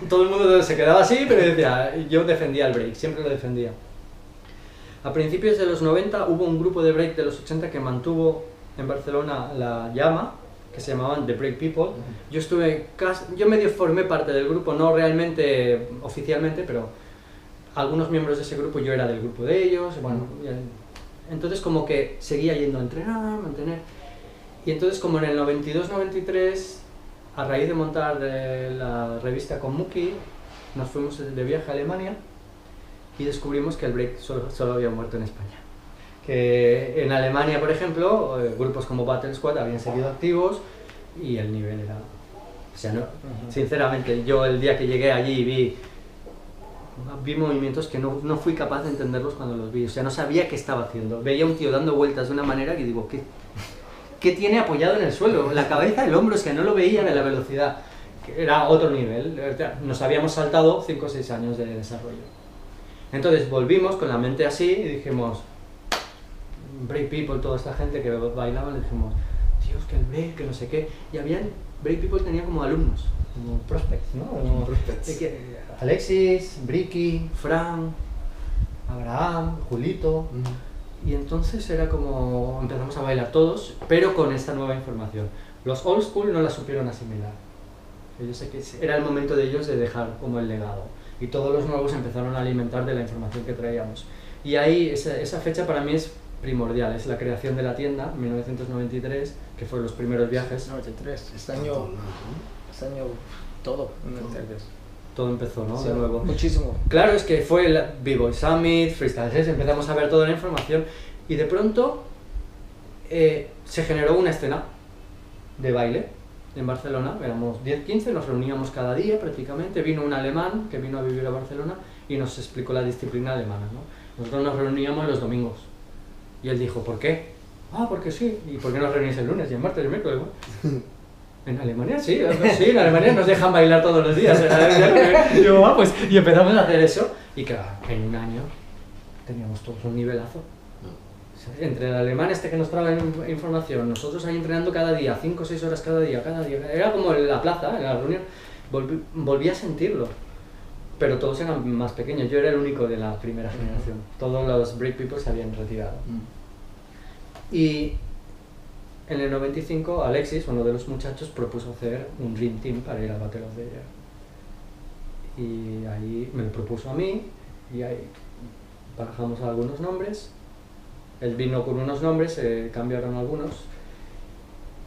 todo el mundo se quedaba así, pero decía, yo defendía el break, siempre lo defendía. A principios de los 90 hubo un grupo de break de los 80 que mantuvo en Barcelona la llama, que se llamaban The Break People. Yo medio formé parte del grupo, no realmente oficialmente, pero algunos miembros de ese grupo, yo era del grupo de ellos, bueno, entonces como que seguía yendo a entrenar, mantener, y entonces como en el 92-93, a raíz de montar la revista con Muki, nos fuimos de viaje a Alemania y descubrimos que el break solo había muerto en España. Que en Alemania, por ejemplo, grupos como Battle Squad habían seguido activos y el nivel era... O sea, no, sinceramente, yo el día que llegué allí vi movimientos que no fui capaz de entenderlos cuando los vi, o sea, no sabía qué estaba haciendo. Veía un tío dando vueltas de una manera que digo, ¿qué tiene apoyado en el suelo? La cabeza, el hombro, es que no lo veían en la velocidad. Era otro nivel, nos habíamos saltado 5 o 6 años de desarrollo. Entonces volvimos con la mente así y dijimos, Break People, toda esta gente que bailaba, le dijimos, Dios, que el break, que no sé qué, y Break People tenía como alumnos, como prospects, ¿no? Como Prospects. Alexis, Bricky, Fran, Abraham, Julito, y entonces era como, empezamos a bailar todos, pero con esta nueva información. Los old school no la supieron asimilar. Yo sé que era el momento de ellos de dejar como el legado, y todos los nuevos empezaron a alimentar de la información que traíamos. Y ahí, esa fecha para mí es primordial, es la creación de la tienda, 1993, que fueron los primeros viajes. 93, este año todo. Todo empezó, ¿no? Sí, de nuevo. Muchísimo. Claro, es que fue el B-Boy Summit, Freestyle Sessions, empezamos a ver toda la información y de pronto se generó una escena de baile en Barcelona, éramos 10-15, nos reuníamos cada día prácticamente, vino un alemán que vino a vivir a Barcelona y nos explicó la disciplina alemana, ¿no? Nosotros nos reuníamos los domingos y él dijo, ¿por qué? Ah, porque sí. ¿Y por qué nos reunís el lunes y el martes y el miércoles? En Alemania sí, en Alemania nos dejan bailar todos los días. Y digo, pues, y empezamos a hacer eso y claro, en un año teníamos todos un nivelazo. O sea, entre el alemán que nos trae información, nosotros ahí entrenando cada día, 5 o 6 horas cada día, era como en la plaza, en la reunión, volví a sentirlo. Pero todos eran más pequeños, yo era el único de la primera generación. Todos los Break People se habían retirado. Y en el 95, Alexis, uno de los muchachos, propuso hacer un Dream Team para ir al Battle of the Year. Y ahí me lo propuso a mí, y ahí barajamos algunos nombres. Él vino con unos nombres, se cambiaron algunos,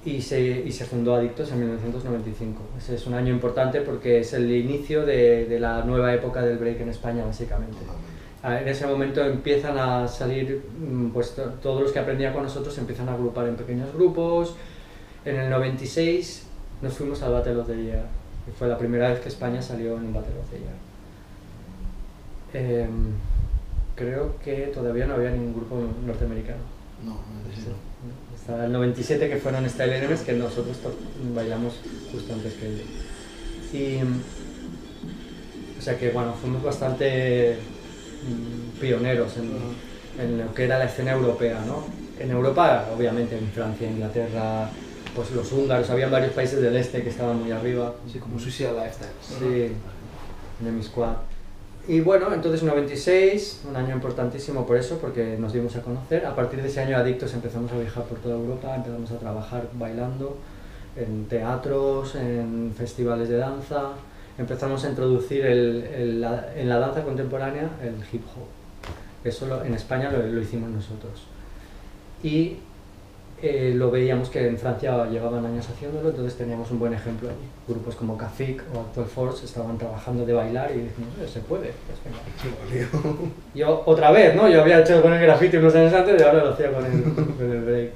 y se fundó Adictos en 1995. Ese es un año importante porque es el inicio de la nueva época del break en España, básicamente. En ese momento empiezan a salir, pues todos los que aprendían con nosotros se empiezan a agrupar en pequeños grupos. En el 96 nos fuimos al Battle of the Year, y fue la primera vez que España salió en un Battle of the Year. creo que todavía no había ningún grupo norteamericano. No, antes sí no. Hasta el 97 que fueron Style Enemies, que nosotros bailamos justo antes que ellos. Y, o sea que bueno, fuimos bastante pioneros en lo que era la escena europea, ¿no? En Europa, obviamente, en Francia, Inglaterra, pues los húngaros, había varios países del este que estaban muy arriba. Sí, como Suicide Lifestyle. Sí, Enemy Squad. Y bueno, entonces 96, un año importantísimo por eso, porque nos dimos a conocer. A partir de ese año Adictos empezamos a viajar por toda Europa, empezamos a trabajar bailando en teatros, en festivales de danza. Empezamos a introducir en la danza contemporánea el hip hop. Eso en España lo hicimos nosotros. Y lo veíamos que en Francia llevaban años haciéndolo, entonces teníamos un buen ejemplo allí. Grupos como Cafik o Actual Force estaban trabajando de bailar y dijimos, se puede, pues venga. Yo otra vez, ¿no? Yo había hecho con el graffiti unos años antes y ahora lo hacía con el break.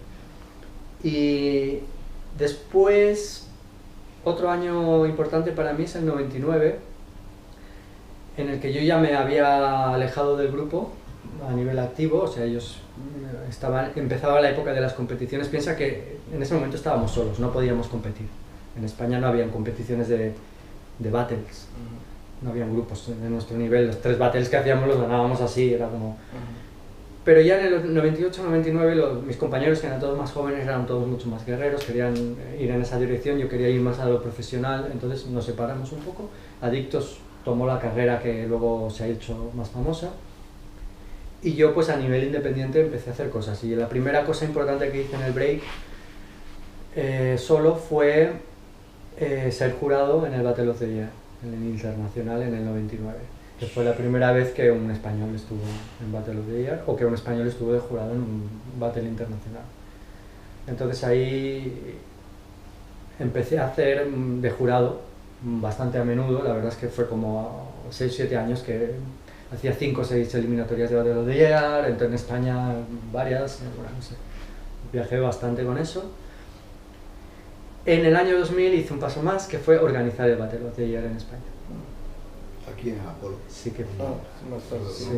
Y después, otro año importante para mí es el 99, en el que yo ya me había alejado del grupo a nivel activo, o sea, ellos empezaba la época de las competiciones. Piensa que en ese momento estábamos solos, no podíamos competir. En España no habían competiciones de battles, no habían grupos de nuestro nivel. Los 3 battles que hacíamos los ganábamos así, era como... Pero ya en el 98-99 mis compañeros, que eran todos más jóvenes, eran todos mucho más guerreros, querían ir en esa dirección, yo quería ir más a lo profesional, entonces nos separamos un poco. Adictos tomó la carrera que luego se ha hecho más famosa. Y yo pues a nivel independiente empecé a hacer cosas, y la primera cosa importante que hice en el break solo fue ser jurado en el Battle of the Year, en el internacional en el 99, que fue la primera vez que un español estuvo en Battle of the Year, o que un español estuvo de jurado en un Battle internacional. Entonces ahí empecé a hacer de jurado bastante a menudo, la verdad es que fue como 6 o 7 años que hacía 5 o 6 eliminatorias de Battle of the Year, entré en España varias, bueno, no sé, viajé bastante con eso. En el año 2000 hice un paso más, que fue organizar el Battle of the Year en España. Aquí en Apolo. Sí que Sí.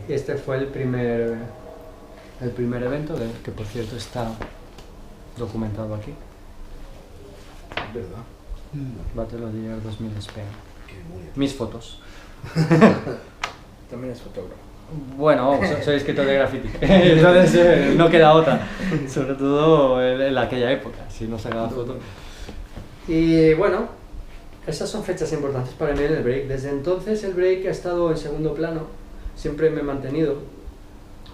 este fue el primer evento, que por cierto está documentado aquí. Es verdad. Battle of the Year 2000 Spain. Qué memoria. Mis fotos. También es fotógrafo. Bueno, soy escritor de graffiti, entonces no queda otra, sobre todo en aquella época, si no sacaba fotos. Y bueno, esas son fechas importantes para mí en el break. Desde entonces el break ha estado en segundo plano, siempre me he mantenido,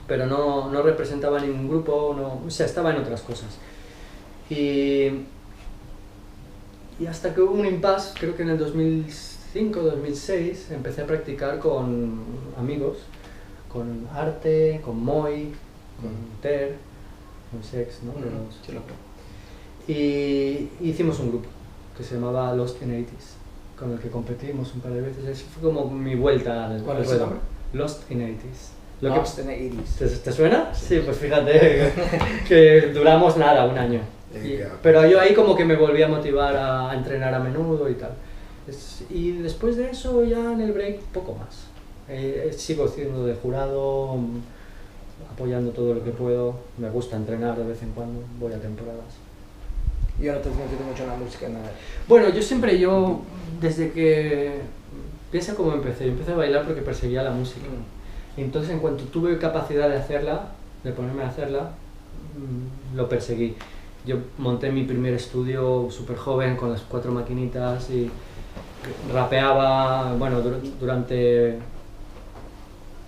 pero no representaba ningún grupo, o sea, estaba en otras cosas. Y hasta que hubo un impasse, creo que en el 2005-2006, empecé a practicar con amigos, con Arte, con Moy, con Ter, con Sex, ¿no? Y hicimos un grupo que se llamaba Lost in 80s, con el que competimos un par de veces. Eso fue como mi vuelta al ¿Cuál es el nombre? Lost in 80s. Lost in the 80s. ¿Te suena? Sí, pues fíjate que duramos nada, un año. Pero yo ahí como que me volví a motivar a entrenar a menudo y tal. Y después de eso ya en el break poco más. Sigo siendo de jurado, apoyando todo lo que puedo. Me gusta entrenar de vez en cuando, voy a temporadas. ¿Y ahora te has metido mucho en la música? Nada. Bueno, desde que... Piensa cómo empecé. Yo empecé a bailar porque perseguía la música. Y entonces en cuanto tuve capacidad de hacerla, de ponerme a hacerla, lo perseguí. Yo monté mi primer estudio súper joven con las 4 maquinitas y rapeaba, bueno,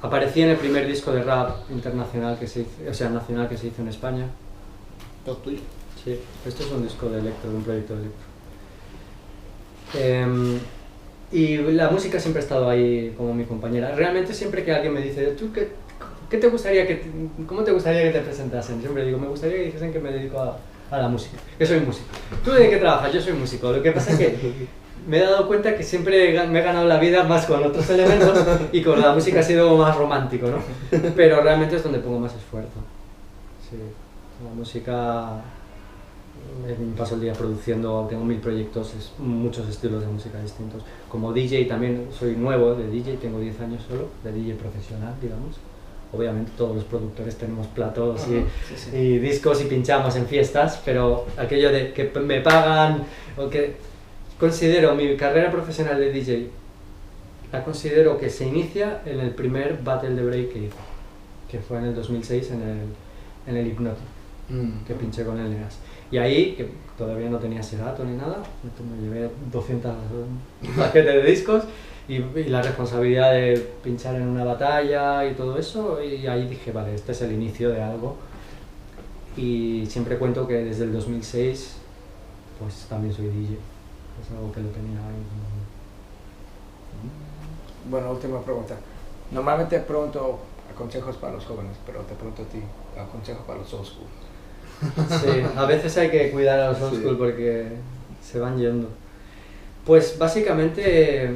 aparecí en el primer disco de rap internacional que se hizo, o sea, nacional, que se hizo en España. ¿Todo tuyo? Sí, esto es un disco de electro, de un proyecto de electro. Y la música siempre ha estado ahí como mi compañera. Realmente siempre que alguien me dice, ¿tú qué te gustaría cómo te gustaría que te presentasen? Siempre digo, me gustaría que dijesen que me dedico a la música, que soy músico. ¿Tú de qué trabajas? Yo soy músico. Lo que pasa es que me he dado cuenta que siempre me he ganado la vida más con otros elementos y con la música ha sido más romántico, ¿no? Pero realmente es donde pongo más esfuerzo. Sí, la música me paso el día produciendo, tengo 1000 proyectos, muchos estilos de música distintos. Como DJ también soy nuevo de DJ, tengo 10 años solo, de DJ profesional, digamos. Obviamente todos los productores tenemos platos y discos y pinchamos en fiestas, pero aquello de que me pagan o que considero mi carrera profesional de DJ, la considero que se inicia en el primer Battle de Break que hice, que fue en el 2006 en el Hypnotic, que pinché con el Neas. Y ahí, que todavía no tenía Serato ni nada, me llevé 200 paquetes de discos y la responsabilidad de pinchar en una batalla y todo eso, y ahí dije, vale, este es el inicio de algo. Y siempre cuento que desde el 2006 pues también soy DJ, es algo que lo tenía ahí. Bueno, última pregunta. Normalmente pregunto consejos para los jóvenes, pero te pregunto a ti, consejos para los old school. Sí, a veces hay que cuidar a los old school porque se van yendo. Pues básicamente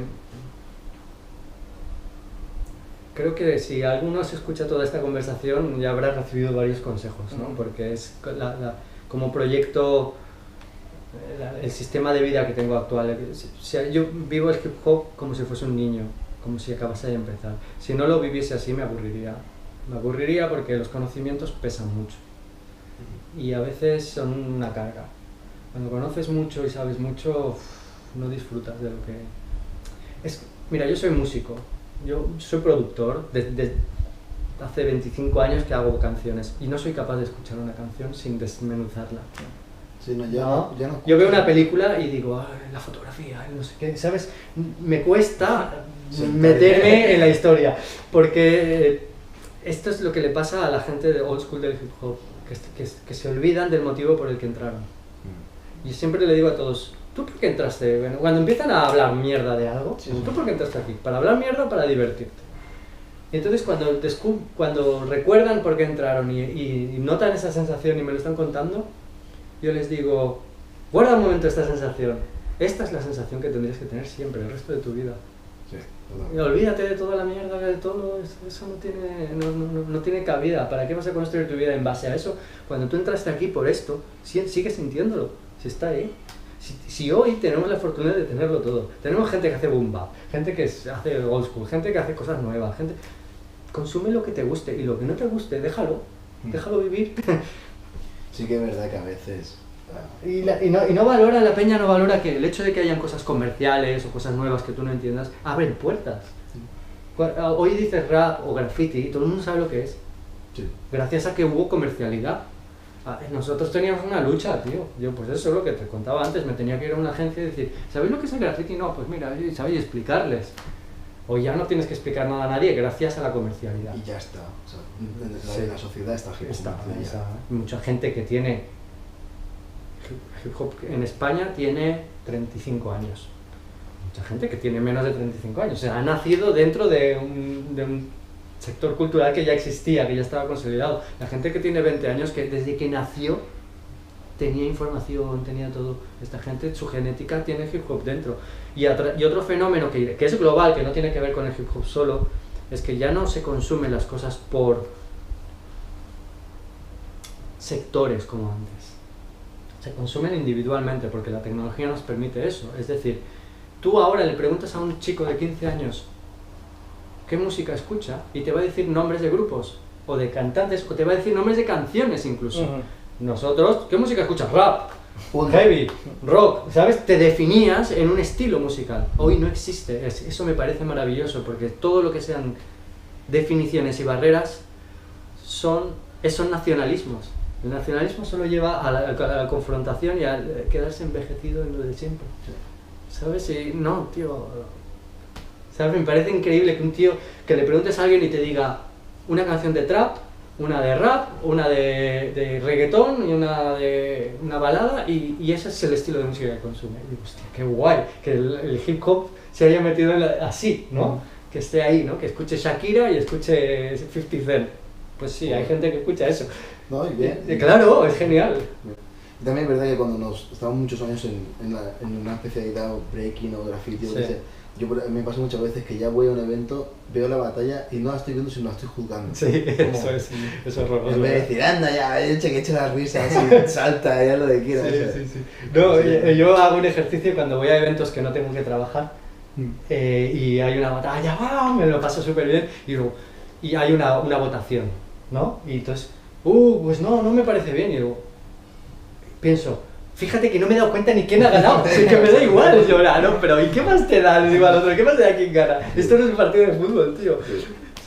creo que si alguno se escucha toda esta conversación ya habrá recibido varios consejos, ¿no? Porque es como proyecto, el sistema de vida que tengo actual. Yo vivo el hip hop como si fuese un niño, como si acabase de empezar. Si no lo viviese así me aburriría. Me aburriría porque los conocimientos pesan mucho y a veces son una carga. Cuando conoces mucho y sabes mucho, no disfrutas de lo que es. Mira, yo soy músico, yo soy productor, desde hace 25 años que hago canciones y no soy capaz de escuchar una canción sin desmenuzarla. Sí, no, ya no. Yo veo una película y digo, la fotografía, no sé qué, ¿sabes? Me cuesta meterme en la historia, porque esto es lo que le pasa a la gente de old school del hip hop, que se olvidan del motivo por el que entraron. Y siempre le digo a todos, ¿tú por qué entraste? Bueno, cuando empiezan a hablar mierda de algo, ¿tú por qué entraste aquí? ¿Para hablar mierda o para divertirte? Y entonces cuando recuerdan por qué entraron y notan esa sensación y me lo están contando, yo les digo, guarda un momento esta sensación. Esta es la sensación que tendrías que tener siempre, el resto de tu vida. Sí, y olvídate de toda la mierda, de todo, eso no tiene cabida. ¿Para qué vas a construir tu vida en base a eso? Cuando tú entraste aquí por esto, sigues sintiéndolo, si está ahí. Si hoy tenemos la fortuna de tenerlo todo, tenemos gente que hace boom bap, gente que hace old school, gente que hace cosas nuevas, consume lo que te guste y lo que no te guste, déjalo vivir. Sí que es verdad que a veces... Y no valora, la peña no valora que el hecho de que hayan cosas comerciales o cosas nuevas que tú no entiendas, abren puertas. Hoy dices rap o graffiti y todo el mundo sabe lo que es. Sí. Gracias a que hubo comercialidad. Nosotros teníamos una lucha, tío. Yo, pues eso es lo que te contaba antes, me tenía que ir a una agencia y decir, ¿sabéis lo que es el graffiti? No, pues mira, ¿sabéis? Explicarles. Hoy ya no tienes que explicar nada a nadie gracias a la comercialidad. Y ya está. O sea, la sociedad está hip hop. Mucha gente que tiene hip hop en España tiene 35 años. Mucha gente que tiene menos de 35 años. O sea, ha nacido dentro de un sector cultural que ya existía, que ya estaba consolidado. La gente que tiene 20 años, que desde que nació tenía información, tenía todo. Esta gente, su genética tiene hip hop dentro. Y otro fenómeno que es global, que no tiene que ver con el hip hop solo, es que ya no se consumen las cosas por sectores como antes. Se consumen individualmente porque la tecnología nos permite eso. Es decir, tú ahora le preguntas a un chico de 15 años qué música escucha y te va a decir nombres de grupos o de cantantes, o te va a decir nombres de canciones incluso. Nosotros, ¿qué música escuchas? Rap, heavy, rock, ¿sabes? Te definías en un estilo musical. Hoy no existe. Eso me parece maravilloso porque todo lo que sean definiciones y barreras son nacionalismos. El nacionalismo solo lleva a la confrontación y a quedarse envejecido en lo de siempre. ¿Sabes? Y no, tío. ¿Sabes? Me parece increíble que un tío, que le preguntes a alguien y te diga una canción de trap, una de rap, una de reggaetón y una balada, y ese es el estilo de música que consume. Y digo, hostia, qué guay que el hip hop se haya metido así, ¿no? Que esté ahí, ¿no? Que escuche Shakira y escuche 50 Cent. Pues sí, hay gente que escucha eso. No, y bien. Claro, es genial. También es verdad que cuando estamos muchos años en una especialidad o breaking o graffiti, Sí. Me pasa muchas veces que ya voy a un evento, veo la batalla y no la estoy viendo, sino la estoy juzgando. Sí, Como, eso es horroroso. en vez de decir, anda ya, que eche las risas, salta, ya lo que quieras. Sí. No, yo hago un ejercicio cuando voy a eventos que no tengo que trabajar y hay una batalla, ¡wow! Me lo paso súper bien y hay una votación, ¿no? Y entonces, pues no me parece bien. Y luego pienso, fíjate que no me he dado cuenta ni quién ha ganado, así que me da igual. Yo, no, pero ¿y qué más te da? Le digo al otro, ¿qué más te da quién gana? Esto no es un partido de fútbol, tío.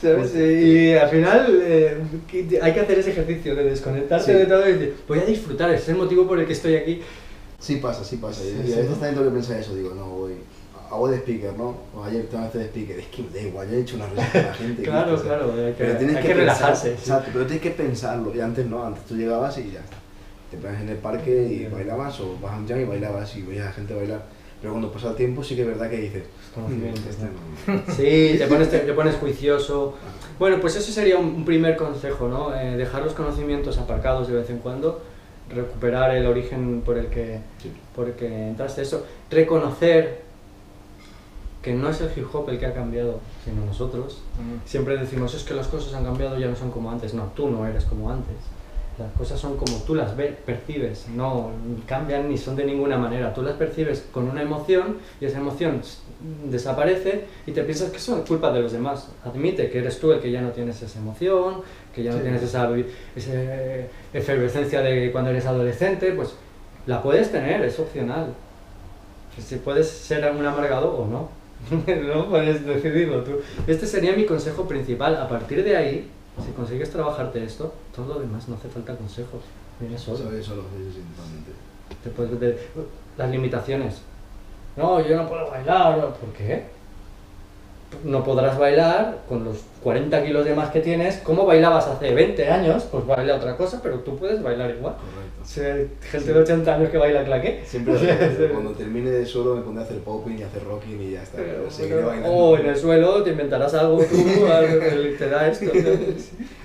¿Sabes? Y al final hay que hacer ese ejercicio de desconectarse de todo y decir, voy a disfrutar, ese es el motivo por el que estoy aquí. Sí pasa. Y a veces también tengo que pensar eso, digo, no, hago de speaker, ¿no? O ayer tengo que hacer de speaker, es que me da igual, yo he hecho una risa con la gente. Claro, hay que relajarse. Exacto, pero tienes que pensarlo, y antes no, antes tú llegabas y ya está. Te pones en el parque y bailabas, o vas a un jam y bailabas y veías a la gente bailar. Pero cuando pasa el tiempo sí que es verdad que dices, Conocimiento, no. Sí, te pones juicioso. Bueno, pues eso sería un primer consejo, ¿no? Dejar los conocimientos aparcados de vez en cuando, recuperar el origen por el que entraste. Eso, reconocer que no es el hip hop el que ha cambiado, sino nosotros. Siempre decimos, es que las cosas han cambiado, ya no son como antes. No, tú no eres como antes. Las cosas son como tú las percibes, no cambian ni son de ninguna manera. Tú las percibes con una emoción y esa emoción desaparece y te piensas que son culpa de los demás. Admite que eres tú el que ya no tienes esa emoción, que ya no tienes esa efervescencia de cuando eres adolescente, pues la puedes tener, es opcional. Si puedes ser un amargado o no, no puedes decidirlo tú. Este sería mi consejo principal. A partir de ahí, si consigues trabajarte esto, todo lo demás no hace falta consejos, viene solo. Solo, sí, totalmente. Las limitaciones. No, yo no puedo bailar. ¿Por qué? No podrás bailar con los 40 kilos de más que tienes. ¿Cómo bailabas hace 20 años? Pues baila otra cosa, pero tú puedes bailar igual. Correcto. Si hay gente de 80 años que baila claqué. Siempre cuando termine de solo me pondré a hacer popping y a hacer rocking y ya está. Seguiré bailando. O en el suelo te inventarás algo tú, algo que te da esto.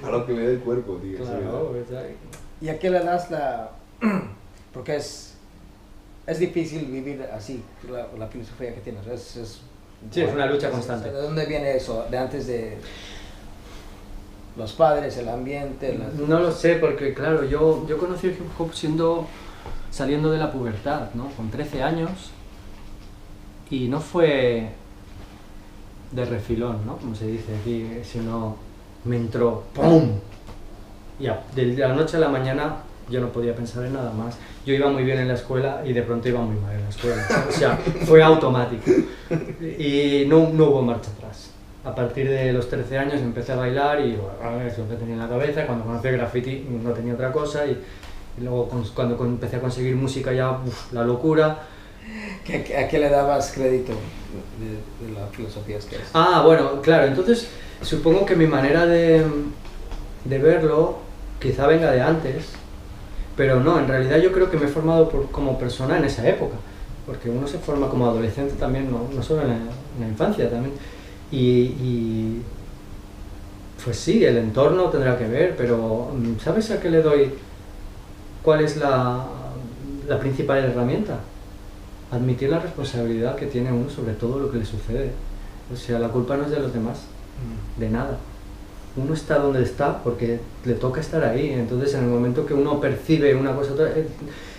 A lo que me dé el cuerpo, tío. Claro, exacto. ¿Y a qué le das la...? Porque es difícil vivir así, la filosofía que tienes. Sí, es una lucha constante. ¿De dónde viene eso? ¿De antes de los padres, el ambiente? No lo sé, porque claro, yo conocí el hip hop saliendo de la pubertad, ¿no? Con 13 años, y no fue de refilón, ¿no? Como se dice aquí, sino me entró ¡pum! Y de la noche a la mañana yo no podía pensar en nada más. Yo iba muy bien en la escuela y de pronto iba muy mal en la escuela. O sea, fue automático. Y no hubo marcha atrás. A partir de los 13 años empecé a bailar y bueno, es lo que tenía en la cabeza. Cuando conocí el graffiti no tenía otra cosa y luego cuando empecé a conseguir música ya, la locura. ¿A qué le dabas crédito de la filosofía que es? Ah, bueno, claro, entonces supongo que mi manera de verlo quizá venga de antes. Pero no, en realidad yo creo que me he formado como persona en esa época, porque uno se forma como adolescente también, no solo en la infancia también, y pues sí, el entorno tendrá que ver, pero ¿sabes a qué le doy? ¿Cuál es la principal herramienta? Admitir la responsabilidad que tiene uno sobre todo lo que le sucede. O sea, la culpa no es de los demás, de nada. Uno está donde está porque le toca estar ahí, entonces en el momento que uno percibe una cosa otra,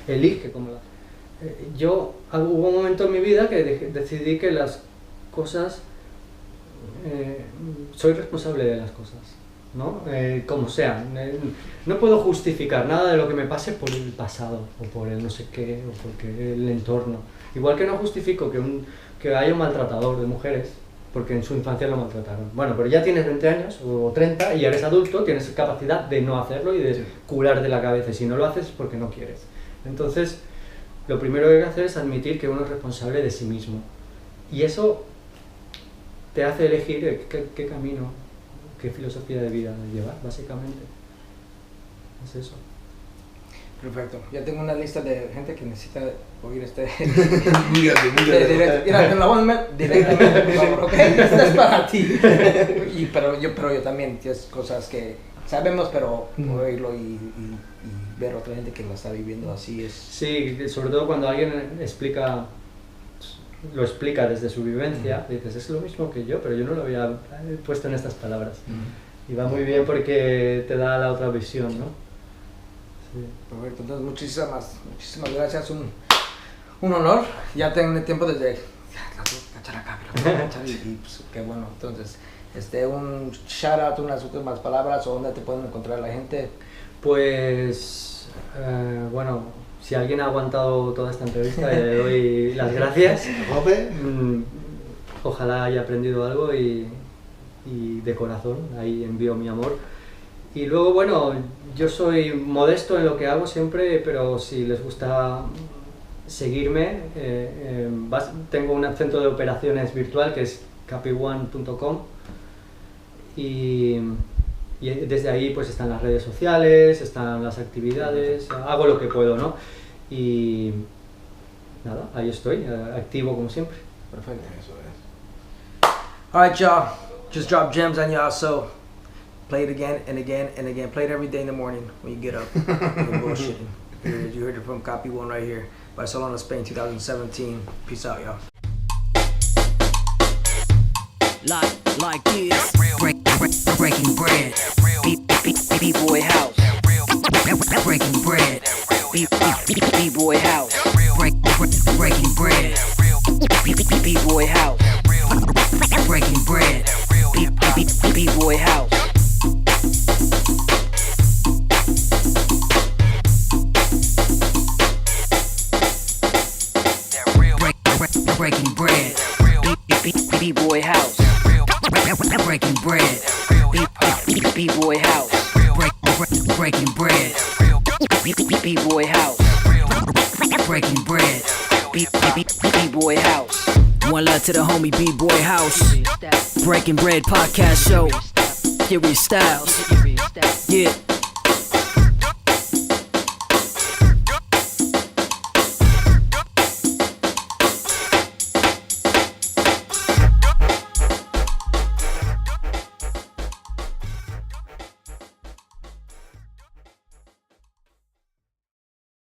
elige como hubo un momento en mi vida que decidí que las cosas, soy responsable de las cosas, ¿no? Como sean, no puedo justificar nada de lo que me pase por el pasado, o por el no sé qué, o porque el entorno, igual que no justifico que haya un maltratador de mujeres, porque en su infancia lo maltrataron. Bueno, pero ya tienes 20 años o 30 y eres adulto, tienes capacidad de no hacerlo y de curar de la cabeza. Y si no lo haces es porque no quieres. Entonces, lo primero que hay que hacer es admitir que uno es responsable de sí mismo. Y eso te hace elegir qué camino, qué filosofía de vida llevar, básicamente. Es eso. Perfecto. Ya tengo una lista de gente que necesita oír este... Mira, Mira, te la voy a meter directamente, por favor, ¿ok? Esta es para ti. Pero yo también, tienes cosas que sabemos, pero oírlo y ver otra gente que lo está viviendo así es... Sí, sobre todo cuando alguien explica lo explica desde su vivencia, dices, es lo mismo que yo, pero yo no lo había puesto en estas palabras. Y va muy bien porque te da la otra visión, ¿no? Sí. Perfecto, entonces muchísimas gracias, un honor. Ya tengo el tiempo desde cachar acá, y pues, qué bueno. Entonces, un shout out, unas últimas palabras, o dónde te pueden encontrar la gente. Pues, bueno, si alguien ha aguantado toda esta entrevista, le doy las gracias. Ojalá haya aprendido algo y de corazón, ahí envío mi amor. Y luego, bueno, yo soy modesto en lo que hago siempre, pero si les gusta seguirme, tengo un centro de operaciones virtual que es capione.com y desde ahí pues están las redes sociales, están las actividades, hago lo que puedo, ¿no? Y nada, ahí estoy, activo como siempre. Perfecto. Eso es. Alright, y'all. Just drop gems on y'all, so play it again and again and again. Play it every day in the morning when you get up. You're bullshitting. You heard it from Copy One right here. Barcelona, Spain, 2017. Peace out, y'all. Like this. Breaking bread. B-boy house. Breaking bread. B-boy house. Breaking bread. B-boy house. Breaking bread. B-boy house. Breaking bread. B-boy house. Breaking bread. B-boy house. Breaking bread. B-boy house. Breaking bread. B-boy house. One love to the homie B-Boy House. Breaking Bread podcast show. Furious Styles. Yeah.